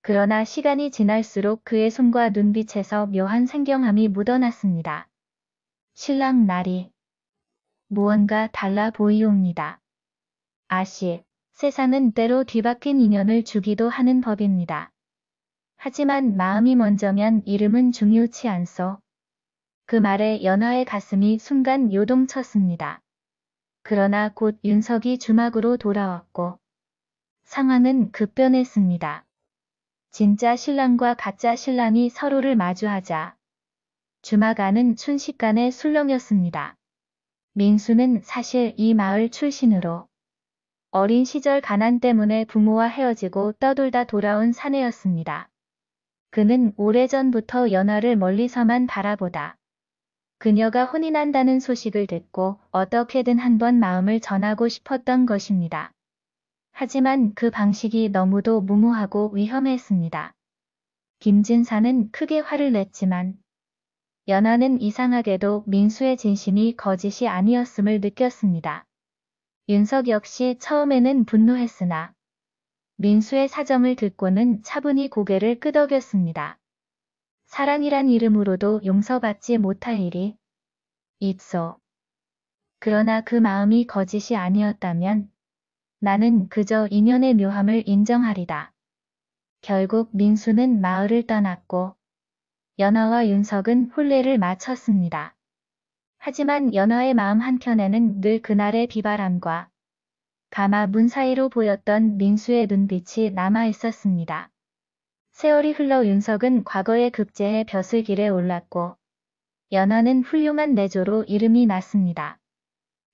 그러나 시간이 지날수록 그의 손과 눈빛에서 묘한 생경함이 묻어났습니다. 신랑 날이 무언가 달라 보이옵니다. 아씨, 세상은 때로 뒤바뀐 인연을 주기도 하는 법입니다. 하지만 마음이 먼저면 이름은 중요치 않소. 그 말에 연화의 가슴이 순간 요동쳤습니다. 그러나 곧 윤석이 주막으로 돌아왔고 상황은 급변했습니다. 진짜 신랑과 가짜 신랑이 서로를 마주하자 주막 안은 순식간에 술렁였습니다. 민수는 사실 이 마을 출신으로 어린 시절 가난 때문에 부모와 헤어지고 떠돌다 돌아온 사내였습니다. 그는 오래전부터 연화를 멀리서만 바라보다 그녀가 혼인한다는 소식을 듣고 어떻게든 한번 마음을 전하고 싶었던 것입니다. 하지만 그 방식이 너무도 무모하고 위험했습니다. 김진사는 크게 화를 냈지만 연화는 이상하게도 민수의 진심이 거짓이 아니었음을 느꼈습니다. 윤석 역시 처음에는 분노했으나 민수의 사정을 듣고는 차분히 고개를 끄덕였습니다. 사랑이란 이름으로도 용서받지 못할 일이 있어. 그러나 그 마음이 거짓이 아니었다면 나는 그저 인연의 묘함을 인정하리다. 결국 민수는 마을을 떠났고 연화와 윤석은 혼례를 마쳤습니다. 하지만 연화의 마음 한켠에는 늘 그날의 비바람과 가마 문 사이로 보였던 민수의 눈빛이 남아 있었습니다. 세월이 흘러 윤석은 과거의 급제에 벼슬길에 올랐고 연화는 훌륭한 내조로 이름이 났습니다.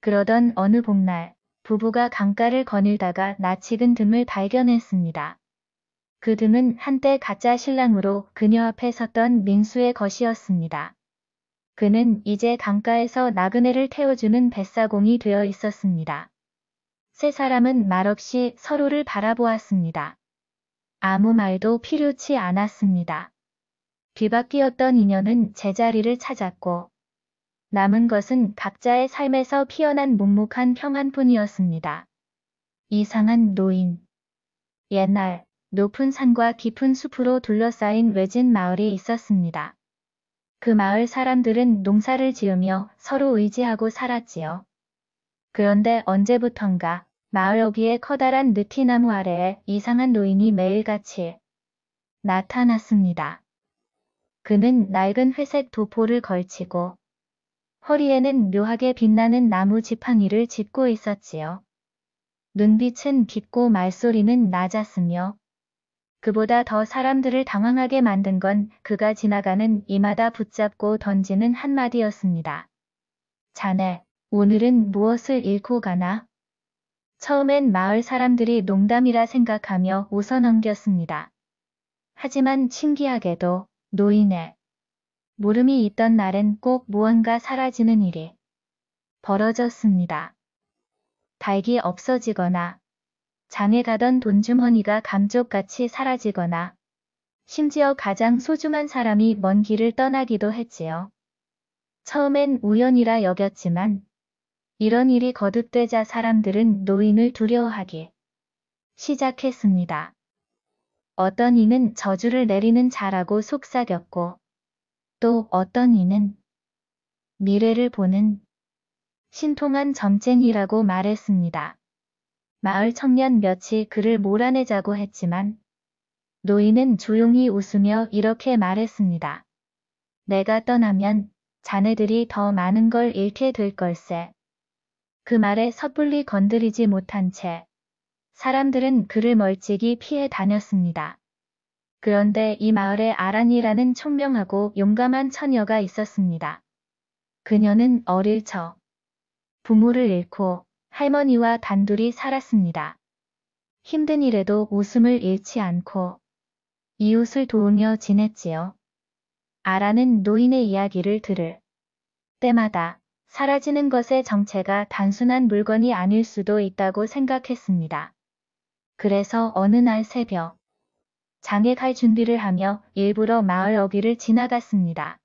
그러던 어느 봄날 부부가 강가를 거닐다가 낯익은 등을 발견했습니다. 그 등은 한때 가짜 신랑으로 그녀 앞에 섰던 민수의 것이었습니다. 그는 이제 강가에서 나그네를 태워주는 뱃사공이 되어 있었습니다. 세 사람은 말없이 서로를 바라보았습니다. 아무 말도 필요치 않았습니다. 뒤바뀌었던 인연은 제자리를 찾았고 남은 것은 각자의 삶에서 피어난 묵묵한 평안뿐이었습니다. 이상한 노인. 옛날 높은 산과 깊은 숲으로 둘러싸인 외진 마을이 있었습니다. 그 마을 사람들은 농사를 지으며 서로 의지하고 살았지요. 그런데 언제부턴가 마을 어귀의 커다란 느티나무 아래에 이상한 노인이 매일같이 나타났습니다. 그는 낡은 회색 도포를 걸치고 허리에는 묘하게 빛나는 나무 지팡이를 짚고 있었지요. 눈빛은 깊고 말소리는 낮았으며 그보다 더 사람들을 당황하게 만든 건 그가 지나가는 이마다 붙잡고 던지는 한마디였습니다. 자네, 오늘은 무엇을 잃고 가나? 처음엔 마을 사람들이 농담이라 생각하며 웃어넘겼습니다. 하지만 신기하게도 노인의 물음이 있던 날엔 꼭 무언가 사라지는 일이 벌어졌습니다. 닭이 없어지거나 장에 가던 돈주머니가 감쪽같이 사라지거나 심지어 가장 소중한 사람이 먼 길을 떠나기도 했지요. 처음엔 우연이라 여겼지만 이런 일이 거듭되자 사람들은 노인을 두려워하기 시작했습니다. 어떤 이는 저주를 내리는 자라고 속삭였고 또 어떤 이는 미래를 보는 신통한 점쟁이라고 말했습니다. 마을 청년 몇이 그를 몰아내자고 했지만 노인은 조용히 웃으며 이렇게 말했습니다. 내가 떠나면 자네들이 더 많은 걸 잃게 될 걸세. 그 말에 섣불리 건드리지 못한 채 사람들은 그를 멀찍이 피해 다녔습니다. 그런데 이 마을에 아란이라는 총명하고 용감한 처녀가 있었습니다. 그녀는 어릴 적 부모를 잃고 할머니와 단둘이 살았습니다. 힘든 일에도 웃음을 잃지 않고 이웃을 도우며 지냈지요. 아란은 노인의 이야기를 들을 때마다 사라지는 것의 정체가 단순한 물건이 아닐 수도 있다고 생각했습니다. 그래서 어느 날 새벽 장에 갈 준비를 하며 일부러 마을 어귀를 지나갔습니다.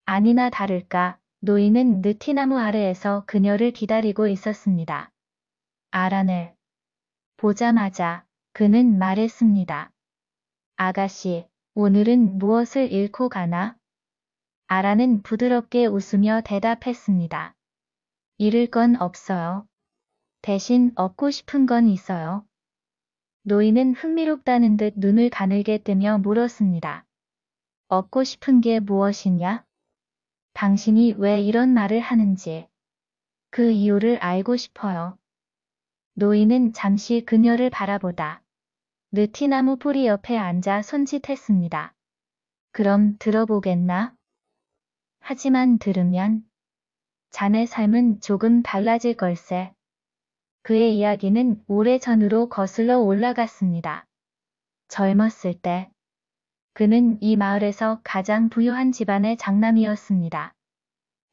아니나 다를까 노인은 느티나무 아래에서 그녀를 기다리고 있었습니다. 아란을 보자마자 그는 말했습니다. 아가씨, 오늘은 무엇을 잃고 가나? 아란은 부드럽게 웃으며 대답했습니다. 잃을 건 없어요. 대신 얻고 싶은 건 있어요. 노인은 흥미롭다는 듯 눈을 가늘게 뜨며 물었습니다. 얻고 싶은 게 무엇이냐? 당신이 왜 이런 말을 하는지 그 이유를 알고 싶어요. 노인은 잠시 그녀를 바라보다 느티나무 뿌리 옆에 앉아 손짓했습니다. 그럼 들어보겠나? 하지만 들으면 자네 삶은 조금 달라질 걸세. 그의 이야기는 오래전으로 거슬러 올라갔습니다. 젊었을 때 그는 이 마을에서 가장 부유한 집안의 장남이었습니다.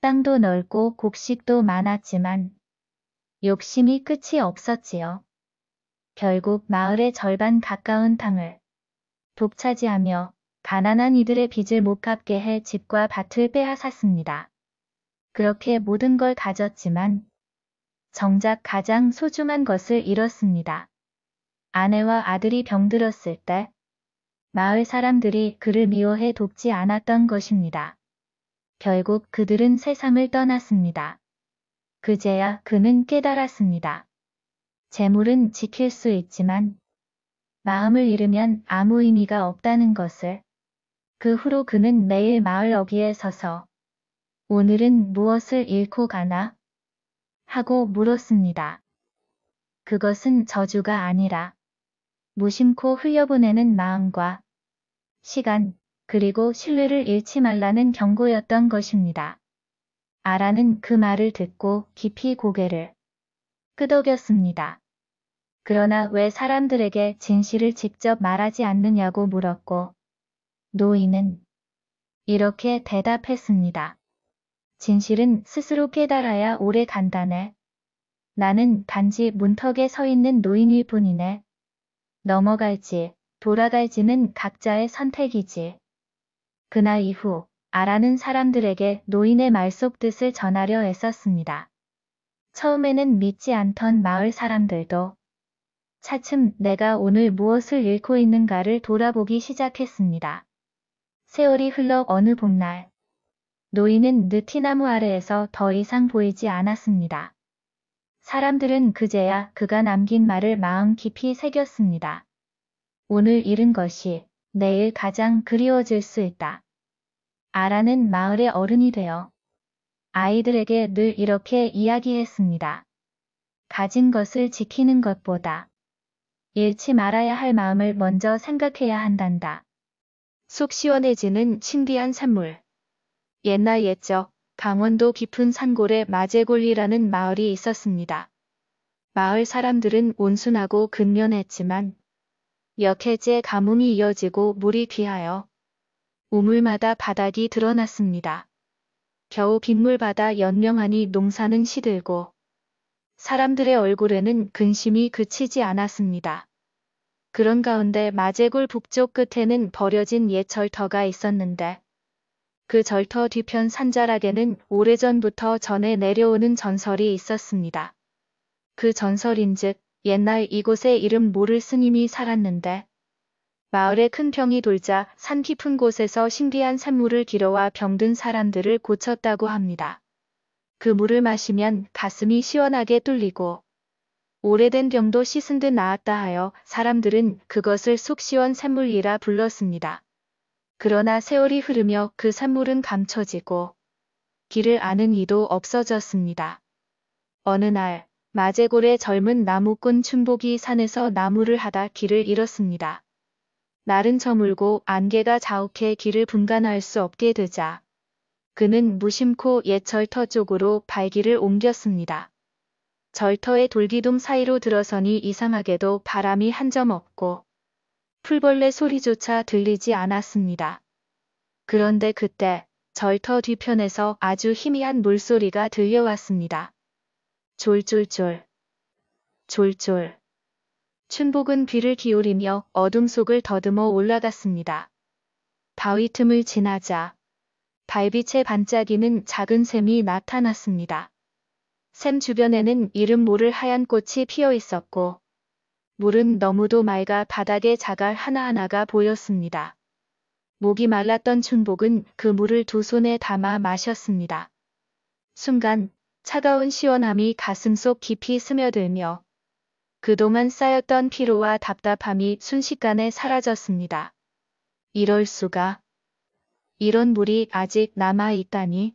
땅도 넓고 곡식도 많았지만 욕심이 끝이 없었지요. 결국 마을의 절반 가까운 땅을 독차지하며 가난한 이들의 빚을 못 갚게 해 집과 밭을 빼앗았습니다. 그렇게 모든 걸 가졌지만 정작 가장 소중한 것을 잃었습니다. 아내와 아들이 병들었을 때 마을 사람들이 그를 미워해 돕지 않았던 것입니다. 결국 그들은 세상을 떠났습니다. 그제야 그는 깨달았습니다. 재물은 지킬 수 있지만 마음을 잃으면 아무 의미가 없다는 것을. 그 후로 그는 매일 마을 어귀에 서서 오늘은 무엇을 잃고 가나? 하고 물었습니다. 그것은 저주가 아니라 무심코 흘려보내는 마음과 시간, 그리고 신뢰를 잃지 말라는 경고였던 것입니다. 아라는 그 말을 듣고 깊이 고개를 끄덕였습니다. 그러나 왜 사람들에게 진실을 직접 말하지 않느냐고 물었고 노인은 이렇게 대답했습니다. 진실은 스스로 깨달아야 오래 간다네. 나는 단지 문턱에 서 있는 노인일 뿐이네. 넘어갈지 돌아갈지는 각자의 선택이지. 그날 이후 아라는 사람들에게 노인의 말속 뜻을 전하려 애썼습니다. 처음에는 믿지 않던 마을 사람들도 차츰 내가 오늘 무엇을 잃고 있는가를 돌아보기 시작했습니다. 세월이 흘러 어느 봄날, 노인은 느티나무 아래에서 더 이상 보이지 않았습니다. 사람들은 그제야 그가 남긴 말을 마음 깊이 새겼습니다. 오늘 잃은 것이 내일 가장 그리워질 수 있다. 아라는 마을의 어른이 되어 아이들에게 늘 이렇게 이야기했습니다. 가진 것을 지키는 것보다 잃지 말아야 할 마음을 먼저 생각해야 한단다. 속 시원해지는 신비한 산물. 옛날 옛적 강원도 깊은 산골에 마제골리라는 마을이 있었습니다. 마을 사람들은 온순하고 근면했지만 몇 해째 가뭄이 이어지고 물이 귀하여 우물마다 바닥이 드러났습니다. 겨우 빗물받아 연명하니 농사는 시들고 사람들의 얼굴에는 근심이 그치지 않았습니다. 그런 가운데 마제골 북쪽 끝에는 버려진 옛 절터가 있었는데 그 절터 뒤편 산자락에는 오래전부터 전해 내려오는 전설이 있었습니다. 그 전설인즉 옛날 이곳에 이름 모를 스님이 살았는데 마을에 큰 병이 돌자 산 깊은 곳에서 신비한 샘물을 길어와 병든 사람들을 고쳤다고 합니다. 그 물을 마시면 가슴이 시원하게 뚫리고 오래된 병도 씻은 듯 나았다 하여 사람들은 그것을 속시원 샘물이라 불렀습니다. 그러나 세월이 흐르며 그 샘물은 감춰지고 길을 아는 이도 없어졌습니다. 어느 날 마제골의 젊은 나무꾼 춘복이 산에서 나무를 하다 길을 잃었습니다. 날은 저물고 안개가 자욱해 길을 분간할 수 없게 되자 그는 무심코 옛 절터 쪽으로 발길을 옮겼습니다. 절터의 돌기둥 사이로 들어서니 이상하게도 바람이 한 점 없고 풀벌레 소리조차 들리지 않았습니다. 그런데 그때 절터 뒤편에서 아주 희미한 물소리가 들려왔습니다. 졸졸졸, 졸졸. 춘복은 귀를 기울이며 어둠 속을 더듬어 올라갔습니다. 바위 틈을 지나자 달빛에 반짝이는 작은 샘이 나타났습니다. 샘 주변에는 이름 모를 하얀 꽃이 피어 있었고 물은 너무도 맑아 바닥에 자갈 하나하나가 보였습니다. 목이 말랐던 춘복은 그 물을 두 손에 담아 마셨습니다. 순간 차가운 시원함이 가슴속 깊이 스며들며 그동안 쌓였던 피로와 답답함이 순식간에 사라졌습니다. 이럴 수가. 이런 물이 아직 남아 있다니.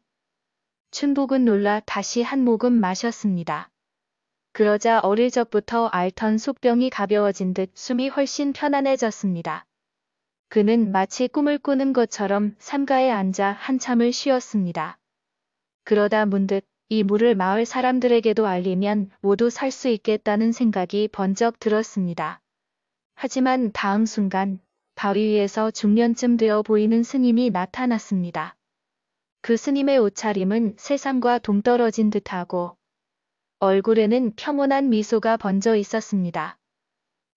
춘복은 놀라 다시 한 모금 마셨습니다. 그러자 어릴 적부터 앓던 속병이 가벼워진 듯 숨이 훨씬 편안해졌습니다. 그는 마치 꿈을 꾸는 것처럼 삼가에 앉아 한참을 쉬었습니다. 그러다 문득 이 물을 마을 사람들에게도 알리면 모두 살 수 있겠다는 생각이 번쩍 들었습니다. 하지만 다음 순간 바위 위에서 중년쯤 되어 보이는 스님이 나타났습니다. 그 스님의 옷차림은 세상과 동떨어진 듯하고 얼굴에는 평온한 미소가 번져 있었습니다.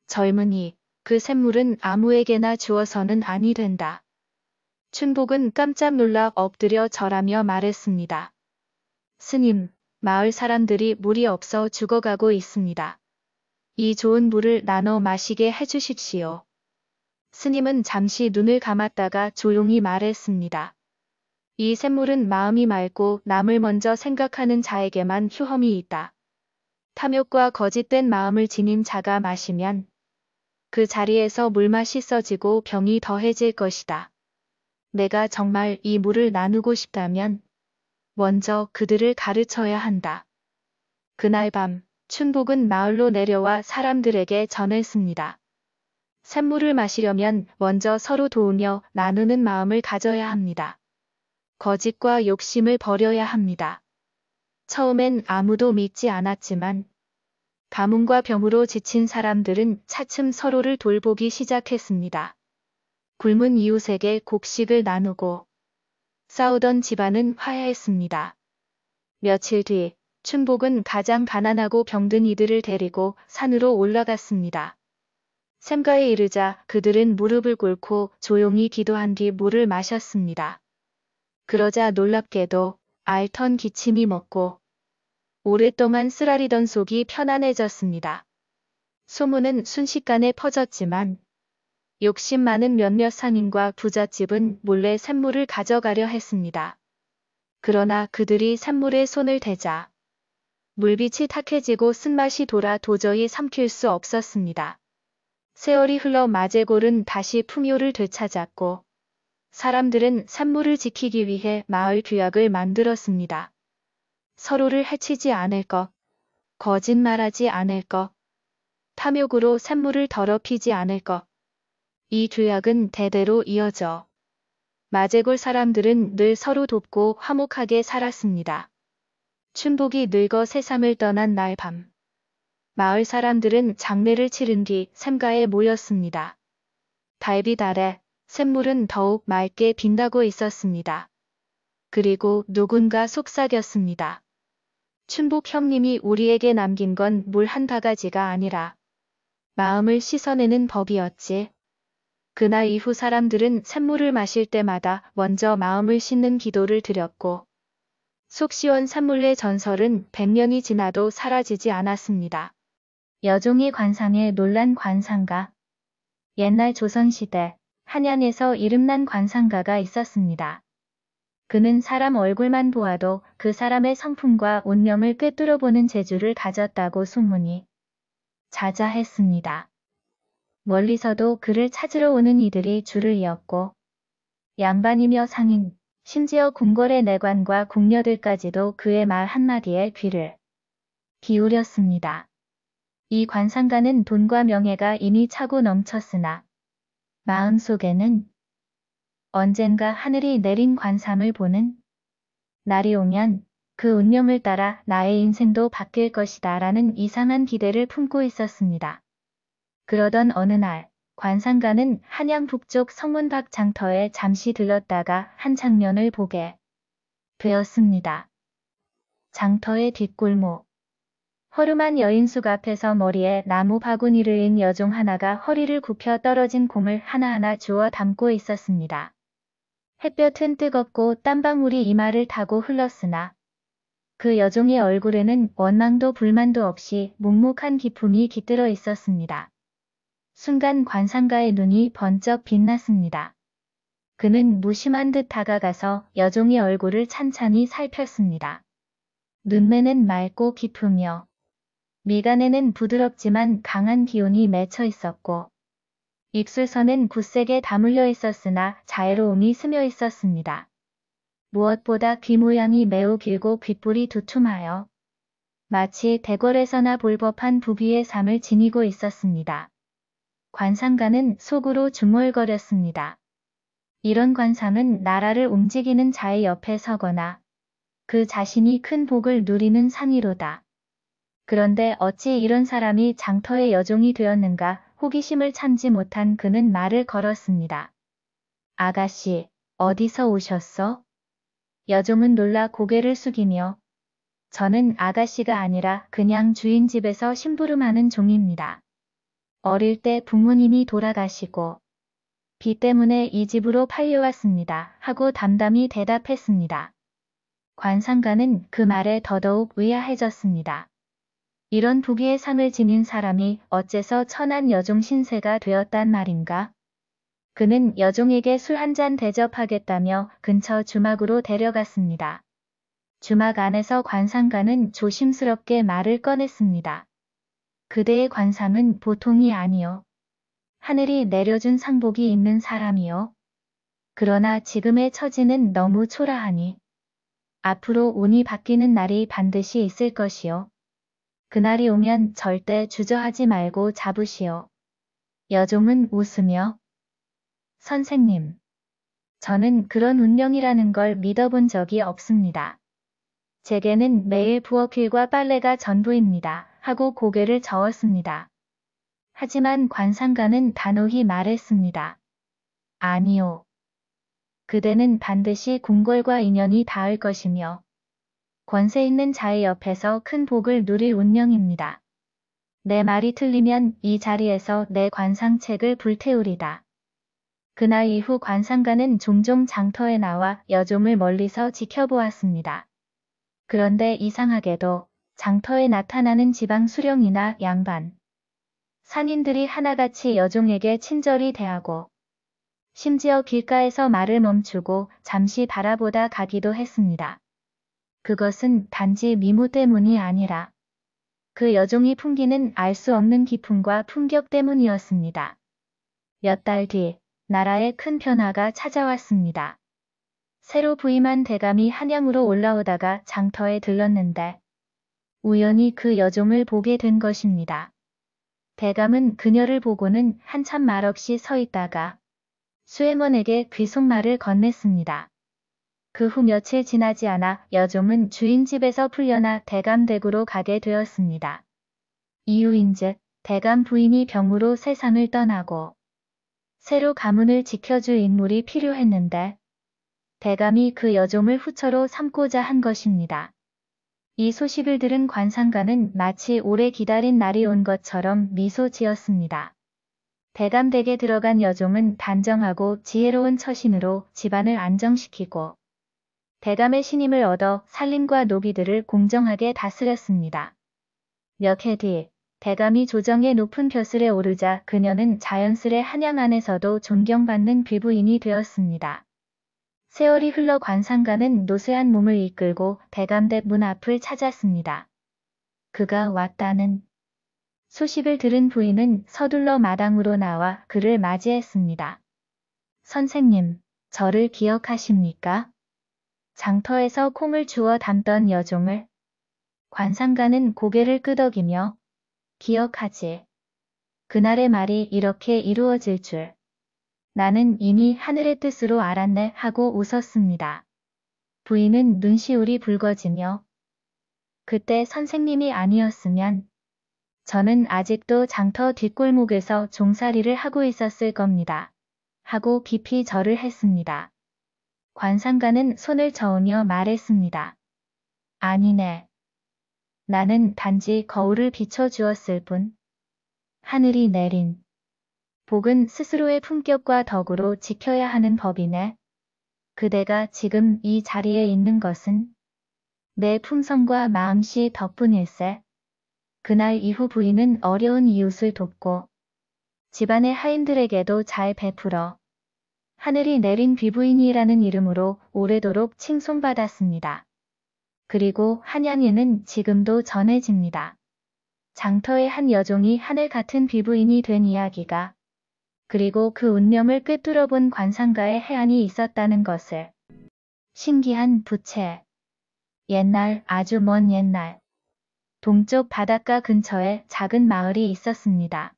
젊은이, 그 샘물은 아무에게나 주어서는 아니 된다. 춘복은 깜짝 놀라 엎드려 절하며 말했습니다. 스님, 마을 사람들이 물이 없어 죽어가고 있습니다. 이 좋은 물을 나눠 마시게 해주십시오. 스님은 잠시 눈을 감았다가 조용히 말했습니다. 이 샘물은 마음이 맑고 남을 먼저 생각하는 자에게만 효험이 있다. 탐욕과 거짓된 마음을 지닌 자가 마시면 그 자리에서 물맛이 써지고 병이 더해질 것이다. 내가 정말 이 물을 나누고 싶다면 먼저 그들을 가르쳐야 한다. 그날 밤 춘복은 마을로 내려와 사람들에게 전했습니다. 샘물을 마시려면 먼저 서로 도우며 나누는 마음을 가져야 합니다. 거짓과 욕심을 버려야 합니다. 처음엔 아무도 믿지 않았지만 가뭄과 병으로 지친 사람들은 차츰 서로를 돌보기 시작했습니다. 굶은 이웃에게 곡식을 나누고 싸우던 집안은 화해했습니다. 며칠 뒤 춘복은 가장 가난하고 병든 이들을 데리고 산으로 올라갔습니다. 샘가에 이르자 그들은 무릎을 꿇고 조용히 기도한 뒤 물을 마셨습니다. 그러자 놀랍게도 알턴 기침이 멎고 오랫동안 쓰라리던 속이 편안해졌습니다. 소문은 순식간에 퍼졌지만 욕심 많은 몇몇 상인과 부잣집은 몰래 샘물을 가져가려 했습니다. 그러나 그들이 샘물에 손을 대자 물빛이 탁해지고 쓴맛이 돌아 도저히 삼킬 수 없었습니다. 세월이 흘러 마제골은 다시 풍요를 되찾았고 사람들은 샘물을 지키기 위해 마을 규약을 만들었습니다. 서로를 해치지 않을 것, 거짓말하지 않을 것, 탐욕으로 샘물을 더럽히지 않을 것. 이 규약은 대대로 이어져 마제골 사람들은 늘 서로 돕고 화목하게 살았습니다. 춘복이 늙어 세상을 떠난 날 밤. 마을 사람들은 장례를 치른 뒤 샘가에 모였습니다. 달빛 아래 샘물은 더욱 맑게 빈다고 있었습니다. 그리고 누군가 속삭였습니다. 춘복 형님이 우리에게 남긴 건 물 한 바가지가 아니라 마음을 씻어내는 법이었지. 그날 이후 사람들은 샘물을 마실 때마다 먼저 마음을 씻는 기도를 드렸고 속 시원 샘물의 전설은 100년이 지나도 사라지지 않았습니다. 여종이 관상의 놀란 관상가. 옛날 조선시대 한양에서 이름난 관상가가 있었습니다. 그는 사람 얼굴만 보아도 그 사람의 성품과 운명을 꿰뚫어 보는 재주를 가졌다고 소문이 자자했습니다. 멀리서도 그를 찾으러 오는 이들이 줄을 이었고 양반이며 상인, 심지어 궁궐의 내관과 궁녀들까지도 그의 말 한마디에 귀를 기울였습니다. 이 관상가는 돈과 명예가 이미 차고 넘쳤으나 마음속에는 언젠가 하늘이 내린 관상을 보는 날이 오면 그 운명을 따라 나의 인생도 바뀔 것이다 라는 이상한 기대를 품고 있었습니다. 그러던 어느 날 관상가는 한양 북쪽 성문 밖 장터에 잠시 들렀다가 한 장면을 보게 되었습니다. 장터의 뒷골목. 허름한 여인숙 앞에서 머리에 나무 바구니를 인 여종 하나가 허리를 굽혀 떨어진 곰을 하나하나 주워 담고 있었습니다. 햇볕은 뜨겁고 땀방울이 이마를 타고 흘렀으나 그 여종의 얼굴에는 원망도 불만도 없이 묵묵한 기품이 깃들어 있었습니다. 순간 관상가의 눈이 번쩍 빛났습니다. 그는 무심한 듯 다가가서 여종의 얼굴을 찬찬히 살폈습니다. 눈매는 맑고 깊으며 미간에는 부드럽지만 강한 기운이 맺혀 있었고 입술선은 굳세게 다물려 있었으나 자애로움이 스며 있었습니다. 무엇보다 귀 모양이 매우 길고 귓불이 두툼하여 마치 대궐에서나 볼 법한 부귀의 삶을 지니고 있었습니다. 관상가는 속으로 중얼거렸습니다. 이런 관상은 나라를 움직이는 자의 옆에 서거나 그 자신이 큰 복을 누리는 상이로다. 그런데 어찌 이런 사람이 장터의 여종이 되었는가 호기심을 참지 못한 그는 말을 걸었습니다. 아가씨, 어디서 오셨어? 여종은 놀라 고개를 숙이며 저는 아가씨가 아니라 그냥 주인 집에서 심부름하는 종입니다. 어릴 때 부모님이 돌아가시고 비 때문에 이 집으로 팔려왔습니다. 하고 담담히 대답했습니다. 관상가는 그 말에 더더욱 의아해졌습니다. 이런 부귀의 상을 지닌 사람이 어째서 천한 여종 신세가 되었단 말인가? 그는 여종에게 술 한 잔 대접하겠다며 근처 주막으로 데려갔습니다. 주막 안에서 관상가는 조심스럽게 말을 꺼냈습니다. 그대의 관상은 보통이 아니요. 하늘이 내려준 상복이 있는 사람이요. 그러나 지금의 처지는 너무 초라하니 앞으로 운이 바뀌는 날이 반드시 있을 것이요. 그날이 오면 절대 주저하지 말고 잡으시오. 여종은 웃으며 선생님, 저는 그런 운명이라는 걸 믿어본 적이 없습니다. 제게는 매일 부엌일과 빨래가 전부입니다. 하고 고개를 저었습니다. 하지만 관상가는 단호히 말했습니다. 아니요. 그대는 반드시 궁궐과 인연이 닿을 것이며 권세 있는 자의 옆에서 큰 복을 누릴 운명입니다. 내 말이 틀리면 이 자리에서 내 관상책을 불태우리다. 그날 이후 관상가는 종종 장터에 나와 여종을 멀리서 지켜보았습니다. 그런데 이상하게도 장터에 나타나는 지방 수령이나 양반, 산인들이 하나같이 여종에게 친절히 대하고 심지어 길가에서 말을 멈추고 잠시 바라보다 가기도 했습니다. 그것은 단지 미모 때문이 아니라 그 여종이 풍기는 알 수 없는 기품과 품격 때문이었습니다. 몇 달 뒤 나라에 큰 변화가 찾아왔습니다. 새로 부임한 대감이 한양으로 올라오다가 장터에 들렀는데 우연히 그 여종을 보게 된 것입니다. 대감은 그녀를 보고는 한참 말없이 서 있다가 수행원에게 귀속말을 건넸습니다. 그 후 며칠 지나지 않아 여종은 주인 집에서 풀려나 대감 댁으로 가게 되었습니다. 이유인즉 대감 부인이 병으로 세상을 떠나고 새로 가문을 지켜줄 인물이 필요했는데 대감이 그 여종을 후처로 삼고자 한 것입니다. 이 소식을 들은 관상가는 마치 오래 기다린 날이 온 것처럼 미소 지었습니다. 대감 댁에 들어간 여종은 단정하고 지혜로운 처신으로 집안을 안정시키고 대감의 신임을 얻어 살림과 노비들을 공정하게 다스렸습니다. 몇 해 뒤 대감이 조정의 높은 벼슬에 오르자 그녀는 자연스레 한양 안에서도 존경받는 귀부인이 되었습니다. 세월이 흘러 관상가는 노쇠한 몸을 이끌고 대감댁 문 앞을 찾았습니다. 그가 왔다는 소식을 들은 부인은 서둘러 마당으로 나와 그를 맞이했습니다. 선생님, 저를 기억하십니까? 장터에서 콩을 주워 담던 여종을 관상가는 고개를 끄덕이며 기억하지. 그날의 말이 이렇게 이루어질 줄 나는 이미 하늘의 뜻으로 알았네 하고 웃었습니다. 부인은 눈시울이 붉어지며 그때 선생님이 아니었으면 저는 아직도 장터 뒷골목에서 종살이를 하고 있었을 겁니다. 하고 깊이 절을 했습니다. 관상가는 손을 저으며 말했습니다. 아니네. 나는 단지 거울을 비춰주었을 뿐. 하늘이 내린 복은 스스로의 품격과 덕으로 지켜야 하는 법이네. 그대가 지금 이 자리에 있는 것은 내 품성과 마음씨 덕분일세. 그날 이후 부인은 어려운 이웃을 돕고 집안의 하인들에게도 잘 베풀어 하늘이 내린 귀부인이라는 이름으로 오래도록 칭송받았습니다. 그리고 한양에는 지금도 전해집니다. 장터의 한 여종이 하늘 같은 귀부인이 된 이야기가 그리고 그 운명을 꿰뚫어본 관상가의 해안이 있었다는 것을. 신기한 부채. 옛날 아주 먼 옛날 동쪽 바닷가 근처에 작은 마을이 있었습니다.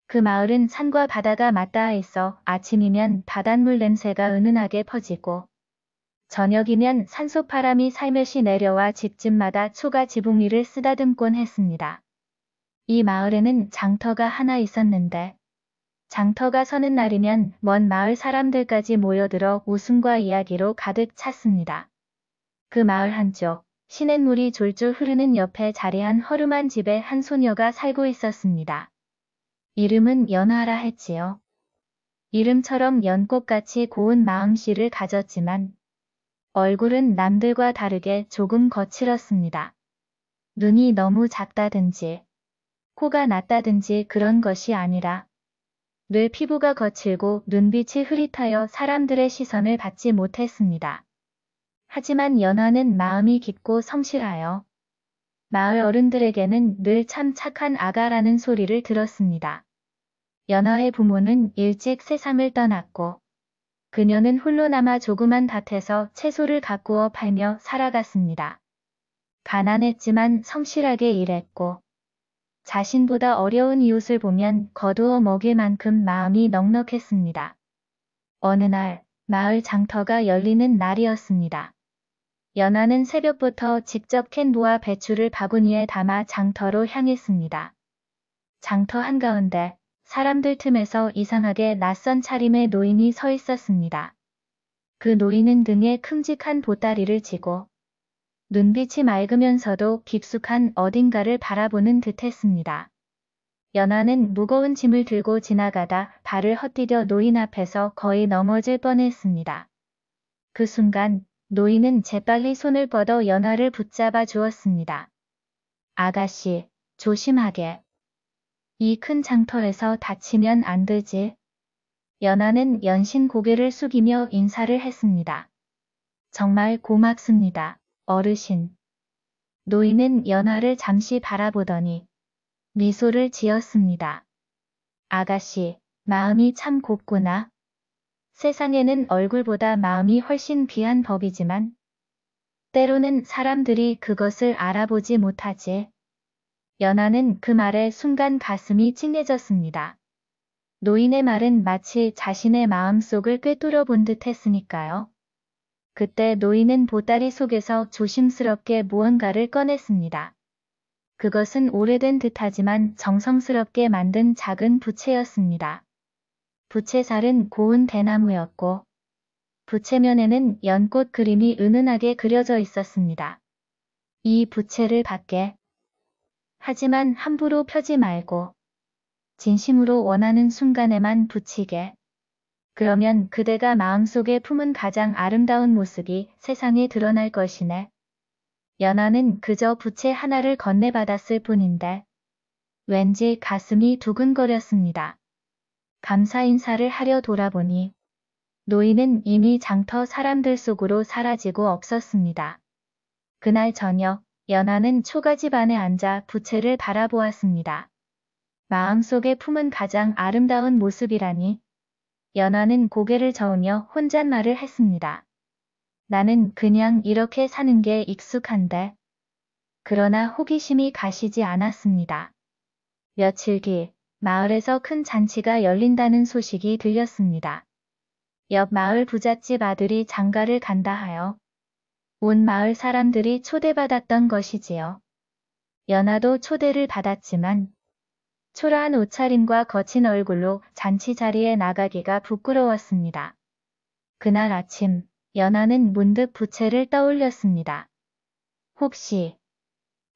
그 마을은 산과 바다가 맞닿아 있어 아침이면 바닷물 냄새가 은은하게 퍼지고 저녁이면 산소바람이 살며시 내려와 집집마다 초가 지붕 위를 쓰다듬곤 했습니다. 이 마을에는 장터가 하나 있었는데 장터가 서는 날이면 먼 마을 사람들까지 모여들어 웃음과 이야기로 가득 찼습니다. 그 마을 한쪽 시냇물이 졸졸 흐르는 옆에 자리한 허름한 집에 한 소녀가 살고 있었습니다. 이름은 연화라 했지요. 이름처럼 연꽃같이 고운 마음씨를 가졌지만 얼굴은 남들과 다르게 조금 거칠었습니다. 눈이 너무 작다든지 코가 낮다든지 그런 것이 아니라 늘 피부가 거칠고 눈빛이 흐릿하여 사람들의 시선을 받지 못했습니다. 하지만 연화는 마음이 깊고 성실하여 마을 어른들에게는 늘 참 착한 아가라는 소리를 들었습니다. 연화의 부모는 일찍 세상을 떠났고 그녀는 홀로 남아 조그만 밭에서 채소를 가꾸어 팔며 살아갔습니다. 가난했지만 성실하게 일했고 자신보다 어려운 이웃을 보면 거두어 먹일 만큼 마음이 넉넉했습니다. 어느 날 마을 장터가 열리는 날이었습니다. 연화는 새벽부터 직접 캔 무와 배추를 바구니에 담아 장터로 향했습니다. 장터 한가운데 사람들 틈에서 이상하게 낯선 차림의 노인이 서 있었습니다. 그 노인은 등에 큼직한 보따리를 지고 눈빛이 맑으면서도 깊숙한 어딘가를 바라보는 듯했습니다. 연하는 무거운 짐을 들고 지나가다 발을 헛디뎌 노인 앞에서 거의 넘어질 뻔했습니다. 그 순간 노인은 재빨리 손을 뻗어 연하를 붙잡아 주었습니다. 아가씨, 조심하게. 이 큰 장터에서 다치면 안 되지. 연하는 연신 고개를 숙이며 인사를 했습니다. 정말 고맙습니다, 어르신. 노인은 연하를 잠시 바라보더니 미소를 지었습니다. 아가씨, 마음이 참 곱구나. 세상에는 얼굴보다 마음이 훨씬 귀한 법이지만 때로는 사람들이 그것을 알아보지 못하지. 연하는 그 말에 순간 가슴이 찡해졌습니다. 노인의 말은 마치 자신의 마음속을 꿰뚫어 본 듯 했으니까요. 그때 노인은 보따리 속에서 조심스럽게 무언가를 꺼냈습니다. 그것은 오래된 듯하지만 정성스럽게 만든 작은 부채였습니다. 부채살은 고운 대나무였고 부채면에는 연꽃 그림이 은은하게 그려져 있었습니다. 이 부채를 받게. 하지만 함부로 펴지 말고 진심으로 원하는 순간에만 붙이게. 그러면 그대가 마음속에 품은 가장 아름다운 모습이 세상에 드러날 것이네. 연하는 그저 부채 하나를 건네받았을 뿐인데 왠지 가슴이 두근거렸습니다. 감사 인사를 하려 돌아보니 노인은 이미 장터 사람들 속으로 사라지고 없었습니다. 그날 저녁 연하는 초가집 안에 앉아 부채를 바라보았습니다. 마음속에 품은 가장 아름다운 모습이라니. 연하는 고개를 저으며 혼잣말을 했습니다. 나는 그냥 이렇게 사는 게 익숙한데. 그러나 호기심이 가시지 않았습니다. 며칠 뒤 마을에서 큰 잔치가 열린다는 소식이 들렸습니다. 옆 마을 부잣집 아들이 장가를 간다 하여 온 마을 사람들이 초대받았던 것이지요. 연하도 초대를 받았지만 초라한 옷차림과 거친 얼굴로 잔치 자리에 나가기가 부끄러웠습니다. 그날 아침 연하는 문득 부채를 떠올렸습니다. 혹시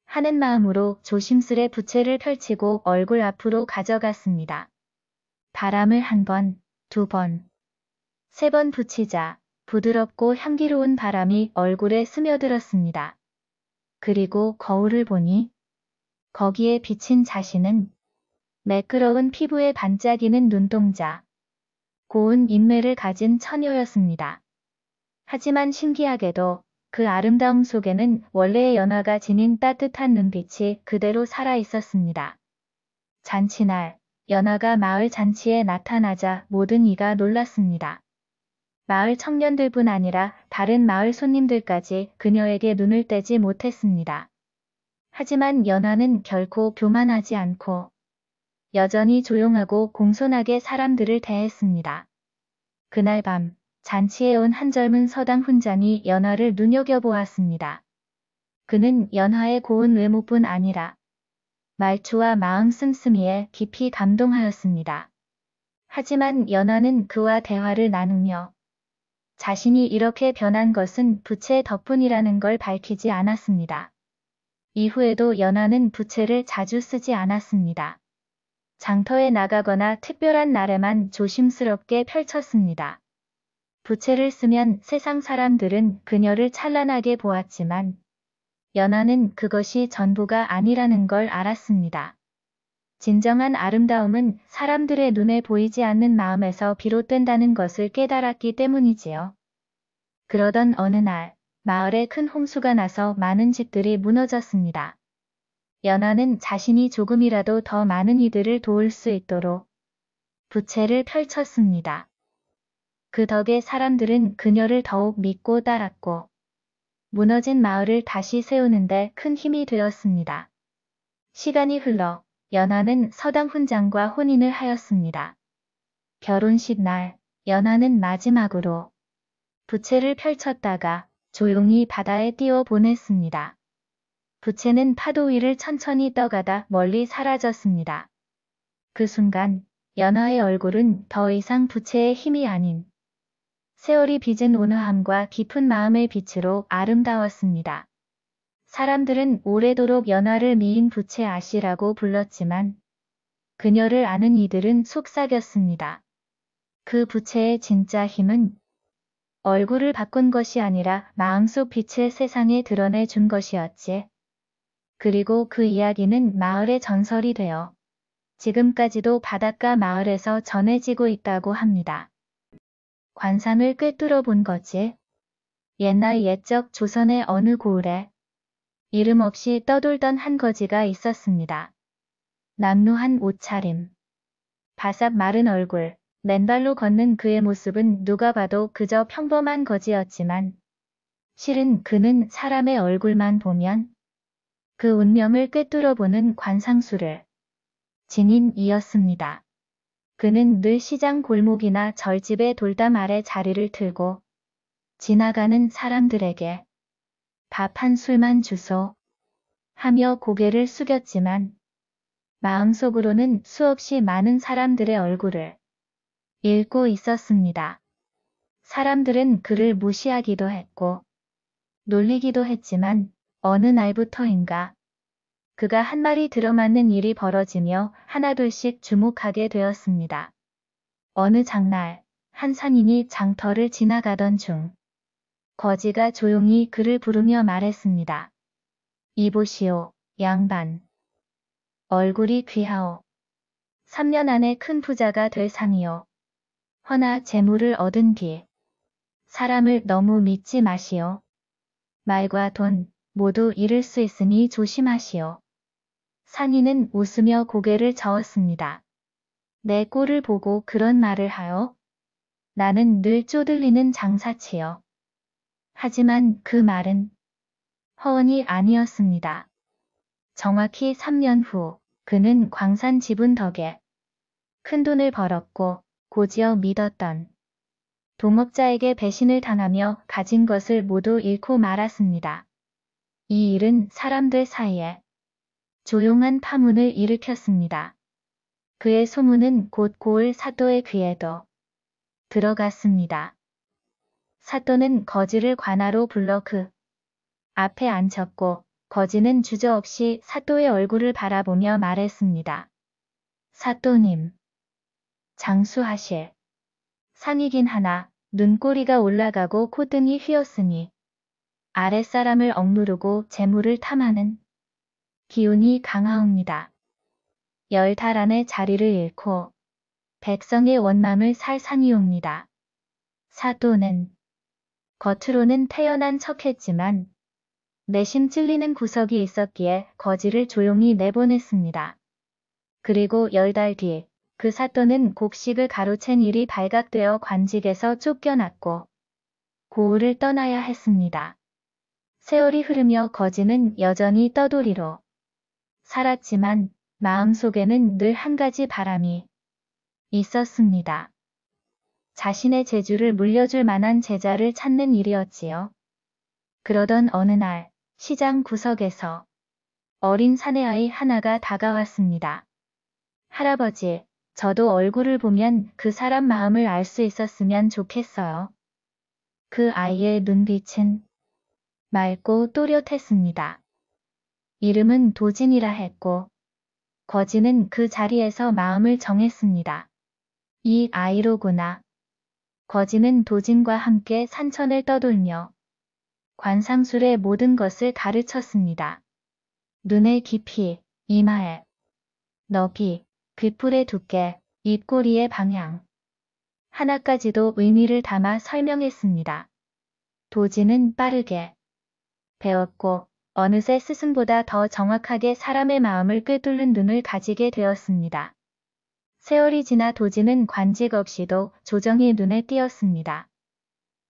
하는 마음으로 조심스레 부채를 펼치고 얼굴 앞으로 가져갔습니다. 바람을 한 번, 두 번, 세 번 붙이자 부드럽고 향기로운 바람이 얼굴에 스며들었습니다. 그리고 거울을 보니 거기에 비친 자신은 매끄러운 피부에 반짝이는 눈동자, 고운 인매를 가진 처녀였습니다. 하지만 신기하게도 그 아름다움 속에는 원래의 연하가 지닌 따뜻한 눈빛이 그대로 살아 있었습니다. 잔치날, 연하가 마을 잔치에 나타나자 모든 이가 놀랐습니다. 마을 청년들뿐 아니라 다른 마을 손님들까지 그녀에게 눈을 떼지 못했습니다. 하지만 연하는 결코 교만하지 않고 여전히 조용하고 공손하게 사람들을 대했습니다. 그날 밤 잔치에 온 한 젊은 서당 훈장이 연하를 눈여겨보았습니다. 그는 연하의 고운 외모뿐 아니라 말투와 마음 씀씀이에 깊이 감동하였습니다. 하지만 연하는 그와 대화를 나누며 자신이 이렇게 변한 것은 부채 덕분이라는 걸 밝히지 않았습니다. 이후에도 연하는 부채를 자주 쓰지 않았습니다. 장터에 나가거나 특별한 날에만 조심스럽게 펼쳤습니다. 부채를 쓰면 세상 사람들은 그녀를 찬란하게 보았지만 연하는 그것이 전부가 아니라는 걸 알았습니다. 진정한 아름다움은 사람들의 눈에 보이지 않는 마음에서 비롯된다는 것을 깨달았기 때문이지요. 그러던 어느 날 마을에 큰 홍수가 나서 많은 집들이 무너졌습니다. 연하는 자신이 조금이라도 더 많은 이들을 도울 수 있도록 부채를 펼쳤습니다. 그 덕에 사람들은 그녀를 더욱 믿고 따랐고 무너진 마을을 다시 세우는데 큰 힘이 되었습니다. 시간이 흘러 연하는 서당 훈장과 혼인을 하였습니다. 결혼식 날 연하는 마지막으로 부채를 펼쳤다가 조용히 바다에 띄워 보냈습니다. 부채는 파도 위를 천천히 떠가다 멀리 사라졌습니다. 그 순간 연하의 얼굴은 더 이상 부채의 힘이 아닌 세월이 빚은 온화함과 깊은 마음의 빛으로 아름다웠습니다. 사람들은 오래도록 연하를 미인 부채 아씨라고 불렀지만 그녀를 아는 이들은 속삭였습니다. 그 부채의 진짜 힘은 얼굴을 바꾼 것이 아니라 마음속 빛을 세상에 드러내 준 것이었지. 그리고 그 이야기는 마을의 전설이 되어 지금까지도 바닷가 마을에서 전해지고 있다고 합니다. 관상을 꿰뚫어 본 거지. 옛날 옛적 조선의 어느 고을에 이름 없이 떠돌던 한 거지가 있었습니다. 남루한 옷차림, 바싹 마른 얼굴, 맨발로 걷는 그의 모습은 누가 봐도 그저 평범한 거지였지만 실은 그는 사람의 얼굴만 보면 그 운명을 꿰뚫어 보는 관상술을 지닌이었습니다. 그는 늘 시장 골목이나 절집의 돌담 아래 자리를 틀고 지나가는 사람들에게 밥 한 술만 주소 하며 고개를 숙였지만 마음속으로는 수없이 많은 사람들의 얼굴을 읽고 있었습니다. 사람들은 그를 무시하기도 했고 놀리기도 했지만 어느 날부터인가 그가 한 말이 들어맞는 일이 벌어지며 하나둘씩 주목하게 되었습니다. 어느 장날 한 상인이 장터를 지나가던 중 거지가 조용히 그를 부르며 말했습니다. 이보시오, 양반. 얼굴이 귀하오. 3년 안에 큰 부자가 될 상이오. 허나 재물을 얻은 뒤 사람을 너무 믿지 마시오. 말과 돈 모두 잃을 수 있으니 조심하시오. 상인은 웃으며 고개를 저었습니다. 내 꼴을 보고 그런 말을 하오? 나는 늘 쪼들리는 장사치요. 하지만 그 말은 허언이 아니었습니다. 정확히 3년 후 그는 광산 지분 덕에 큰돈을 벌었고 고지어 믿었던 동업자에게 배신을 당하며 가진 것을 모두 잃고 말았습니다. 이 일은 사람들 사이에 조용한 파문을 일으켰습니다. 그의 소문은 곧 고을 사또의 귀에도 들어갔습니다. 사또는 거지를 관아로 불러 그 앞에 앉혔고 거지는 주저없이 사또의 얼굴을 바라보며 말했습니다. 사또님, 장수하실 상이긴 하나 눈꼬리가 올라가고 콧등이 휘었으니 아랫사람을 억누르고 재물을 탐하는 기운이 강하옵니다. 10달 안에 자리를 잃고 백성의 원망을 살 상이옵니다. 사또는 겉으로는 태연한 척했지만 내심 찔리는 구석이 있었기에 거지를 조용히 내보냈습니다. 그리고 10달 뒤 그 사또는 곡식을 가로챈 일이 발각되어 관직에서 쫓겨났고 고을을 떠나야 했습니다. 세월이 흐르며 거지는 여전히 떠돌이로 살았지만 마음속에는 늘 한 가지 바람이 있었습니다. 자신의 재주를 물려줄 만한 제자를 찾는 일이었지요. 그러던 어느 날 시장 구석에서 어린 사내아이 하나가 다가왔습니다. 할아버지, 저도 얼굴을 보면 그 사람 마음을 알 수 있었으면 좋겠어요. 그 아이의 눈빛은 맑고 또렷했습니다. 이름은 도진이라 했고 거지는 그 자리에서 마음을 정했습니다. 이 아이로구나. 거지는 도진과 함께 산천을 떠돌며 관상술의 모든 것을 가르쳤습니다. 눈의 깊이, 이마에 너비, 귓불의 두께, 입꼬리의 방향. 하나까지도 의미를 담아 설명했습니다. 도진은 빠르게 배웠고 어느새 스승보다 더 정확하게 사람의 마음을 꿰뚫는 눈을 가지게 되었습니다. 세월이 지나 도진은 관직 없이도 조정의 눈에 띄었습니다.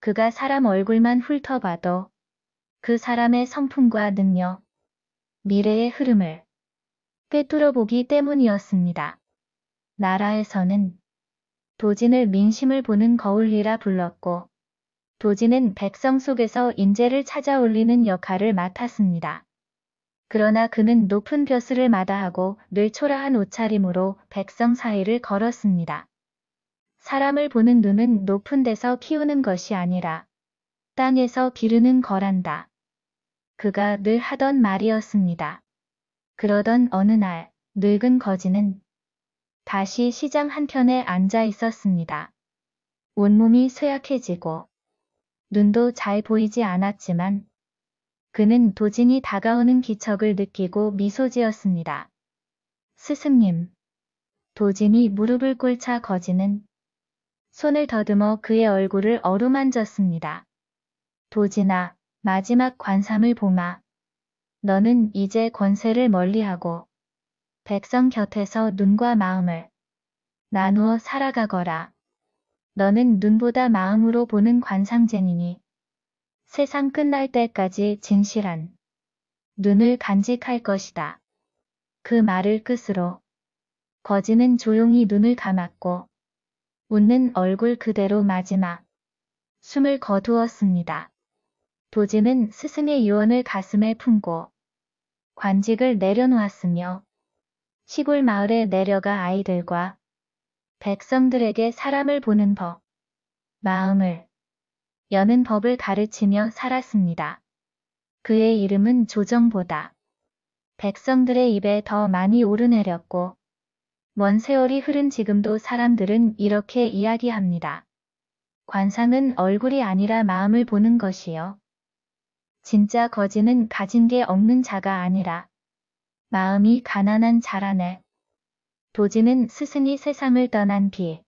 그가 사람 얼굴만 훑어봐도 그 사람의 성품과 능력, 미래의 흐름을 꿰뚫어 보기 때문이었습니다. 나라에서는 도진을 민심을 보는 거울이라 불렀고 도진은 백성 속에서 인재를 찾아 올리는 역할을 맡았습니다. 그러나 그는 높은 벼슬을 마다하고 늘 초라한 옷차림으로 백성 사이를 걸었습니다. 사람을 보는 눈은 높은 데서 키우는 것이 아니라 땅에서 기르는 거란다. 그가 늘 하던 말이었습니다. 그러던 어느 날 늙은 거지는 다시 시장 한편에 앉아 있었습니다. 온몸이 쇠약해지고 눈도 잘 보이지 않았지만 그는 도진이 다가오는 기척을 느끼고 미소 지었습니다. 스승님. 도진이 무릎을 꿇자 거진은 손을 더듬어 그의 얼굴을 어루만졌습니다. 도진아, 마지막 관삼을 보마. 너는 이제 권세를 멀리하고 백성 곁에서 눈과 마음을 나누어 살아가거라. 너는 눈보다 마음으로 보는 관상쟁이니 세상 끝날 때까지 진실한 눈을 간직할 것이다. 그 말을 끝으로 거진은 조용히 눈을 감았고 웃는 얼굴 그대로 마지막 숨을 거두었습니다. 도진은 스승의 유언을 가슴에 품고 관직을 내려놓았으며 시골 마을에 내려가 아이들과 백성들에게 사람을 보는 법, 마음을 여는 법을 가르치며 살았습니다. 그의 이름은 조정보다 백성들의 입에 더 많이 오르내렸고 먼 세월이 흐른 지금도 사람들은 이렇게 이야기합니다. 관상은 얼굴이 아니라 마음을 보는 것이요. 진짜 거지는 가진 게 없는 자가 아니라 마음이 가난한 자라네. 도지는 스승이 세상을 떠난 뒤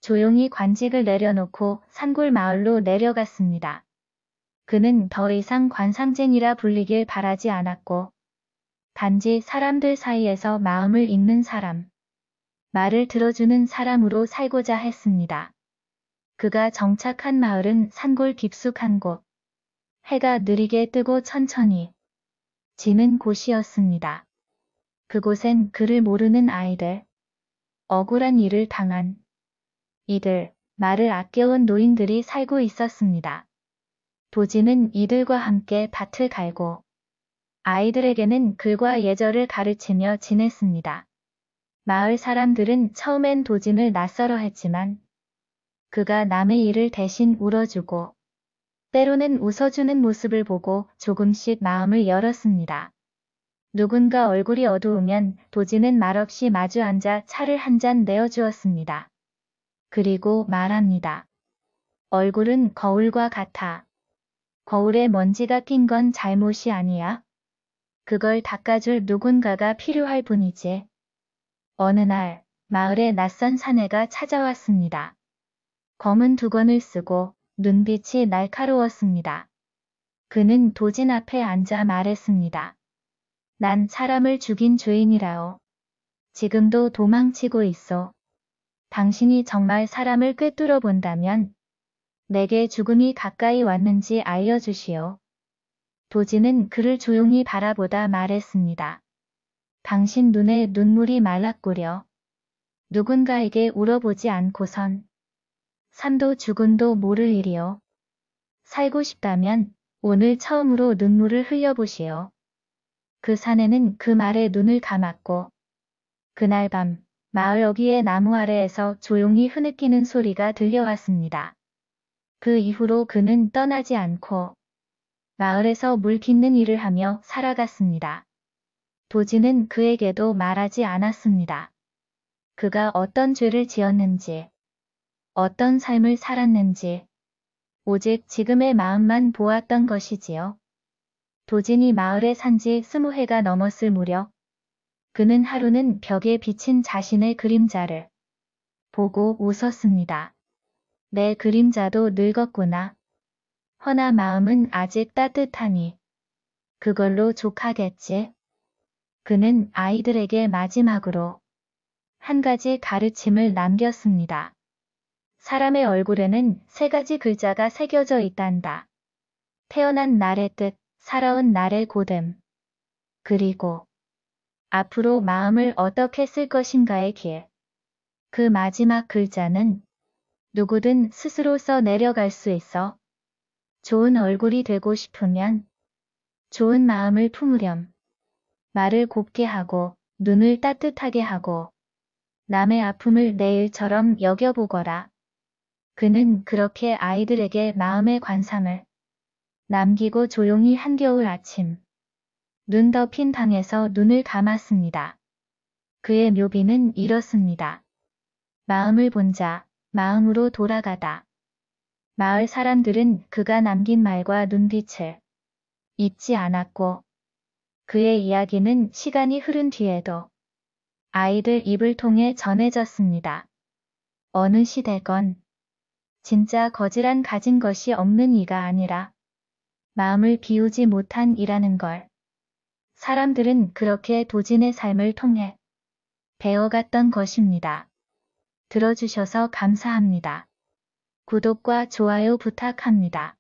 조용히 관직을 내려놓고 산골 마을로 내려갔습니다. 그는 더 이상 관상쟁이라 불리길 바라지 않았고 단지 사람들 사이에서 마음을 읽는 사람, 말을 들어주는 사람으로 살고자 했습니다. 그가 정착한 마을은 산골 깊숙한 곳, 해가 느리게 뜨고 천천히 지는 곳이었습니다. 그곳엔 그를 모르는 아이들, 억울한 일을 당한 이들, 말을 아껴온 노인들이 살고 있었습니다. 도지는 이들과 함께 밭을 갈고 아이들에게는 글과 예절을 가르치며 지냈습니다. 마을 사람들은 처음엔 도진을 낯설어 했지만 그가 남의 일을 대신 울어주고 때로는 웃어주는 모습을 보고 조금씩 마음을 열었습니다. 누군가 얼굴이 어두우면 도진은 말없이 마주 앉아 차를 한 잔 내어주었습니다. 그리고 말합니다. 얼굴은 거울과 같아. 거울에 먼지가 낀 건 잘못이 아니야. 그걸 닦아줄 누군가가 필요할 뿐이지. 어느 날 마을에 낯선 사내가 찾아왔습니다. 검은 두건을 쓰고 눈빛이 날카로웠습니다. 그는 도진 앞에 앉아 말했습니다. 난 사람을 죽인 죄인이라오. 지금도 도망치고 있어. 당신이 정말 사람을 꿰뚫어 본다면 내게 죽음이 가까이 왔는지 알려주시오. 도진은 그를 조용히 바라보다 말했습니다. 당신 눈에 눈물이 말랐구려. 누군가에게 울어보지 않고선 산도 죽음도 모를 일이요. 살고 싶다면 오늘 처음으로 눈물을 흘려보시오. 그 사내는 그 말에 눈을 감았고 그날 밤 마을 어귀의 나무 아래에서 조용히 흐느끼는 소리가 들려왔습니다. 그 이후로 그는 떠나지 않고 마을에서 물 깃는 일을 하며 살아갔습니다. 도지는 그에게도 말하지 않았습니다. 그가 어떤 죄를 지었는지, 어떤 삶을 살았는지, 오직 지금의 마음만 보았던 것이지요. 도진이 마을에 산지 20해가 넘었을 무렵, 그는 하루는 벽에 비친 자신의 그림자를 보고 웃었습니다. 내 그림자도 늙었구나. 허나 마음은 아직 따뜻하니 그걸로 족하겠지. 그는 아이들에게 마지막으로 한 가지 가르침을 남겼습니다. 사람의 얼굴에는 3가지 글자가 새겨져 있단다. 태어난 날의 뜻, 살아온 날의 고됨, 그리고 앞으로 마음을 어떻게 쓸 것인가의 길. 그 마지막 글자는 누구든 스스로 써 내려갈 수 있어. 좋은 얼굴이 되고 싶으면 좋은 마음을 품으렴. 말을 곱게 하고 눈을 따뜻하게 하고 남의 아픔을 내 일처럼 여겨보거라. 그는 그렇게 아이들에게 마음의 관상을 남기고 조용히 한겨울 아침 눈 덮인 방에서 눈을 감았습니다. 그의 묘비는 이렇습니다. 마음을 본 자, 마음으로 돌아가다. 마을 사람들은 그가 남긴 말과 눈빛을 잊지 않았고 그의 이야기는 시간이 흐른 뒤에도 아이들 입을 통해 전해졌습니다. 어느 시대건 진짜 거지란 가진 것이 없는 이가 아니라 마음을 비우지 못한 이라는 걸 사람들은 그렇게 도진의 삶을 통해 배워갔던 것입니다. 들어주셔서 감사합니다. 구독과 좋아요 부탁합니다.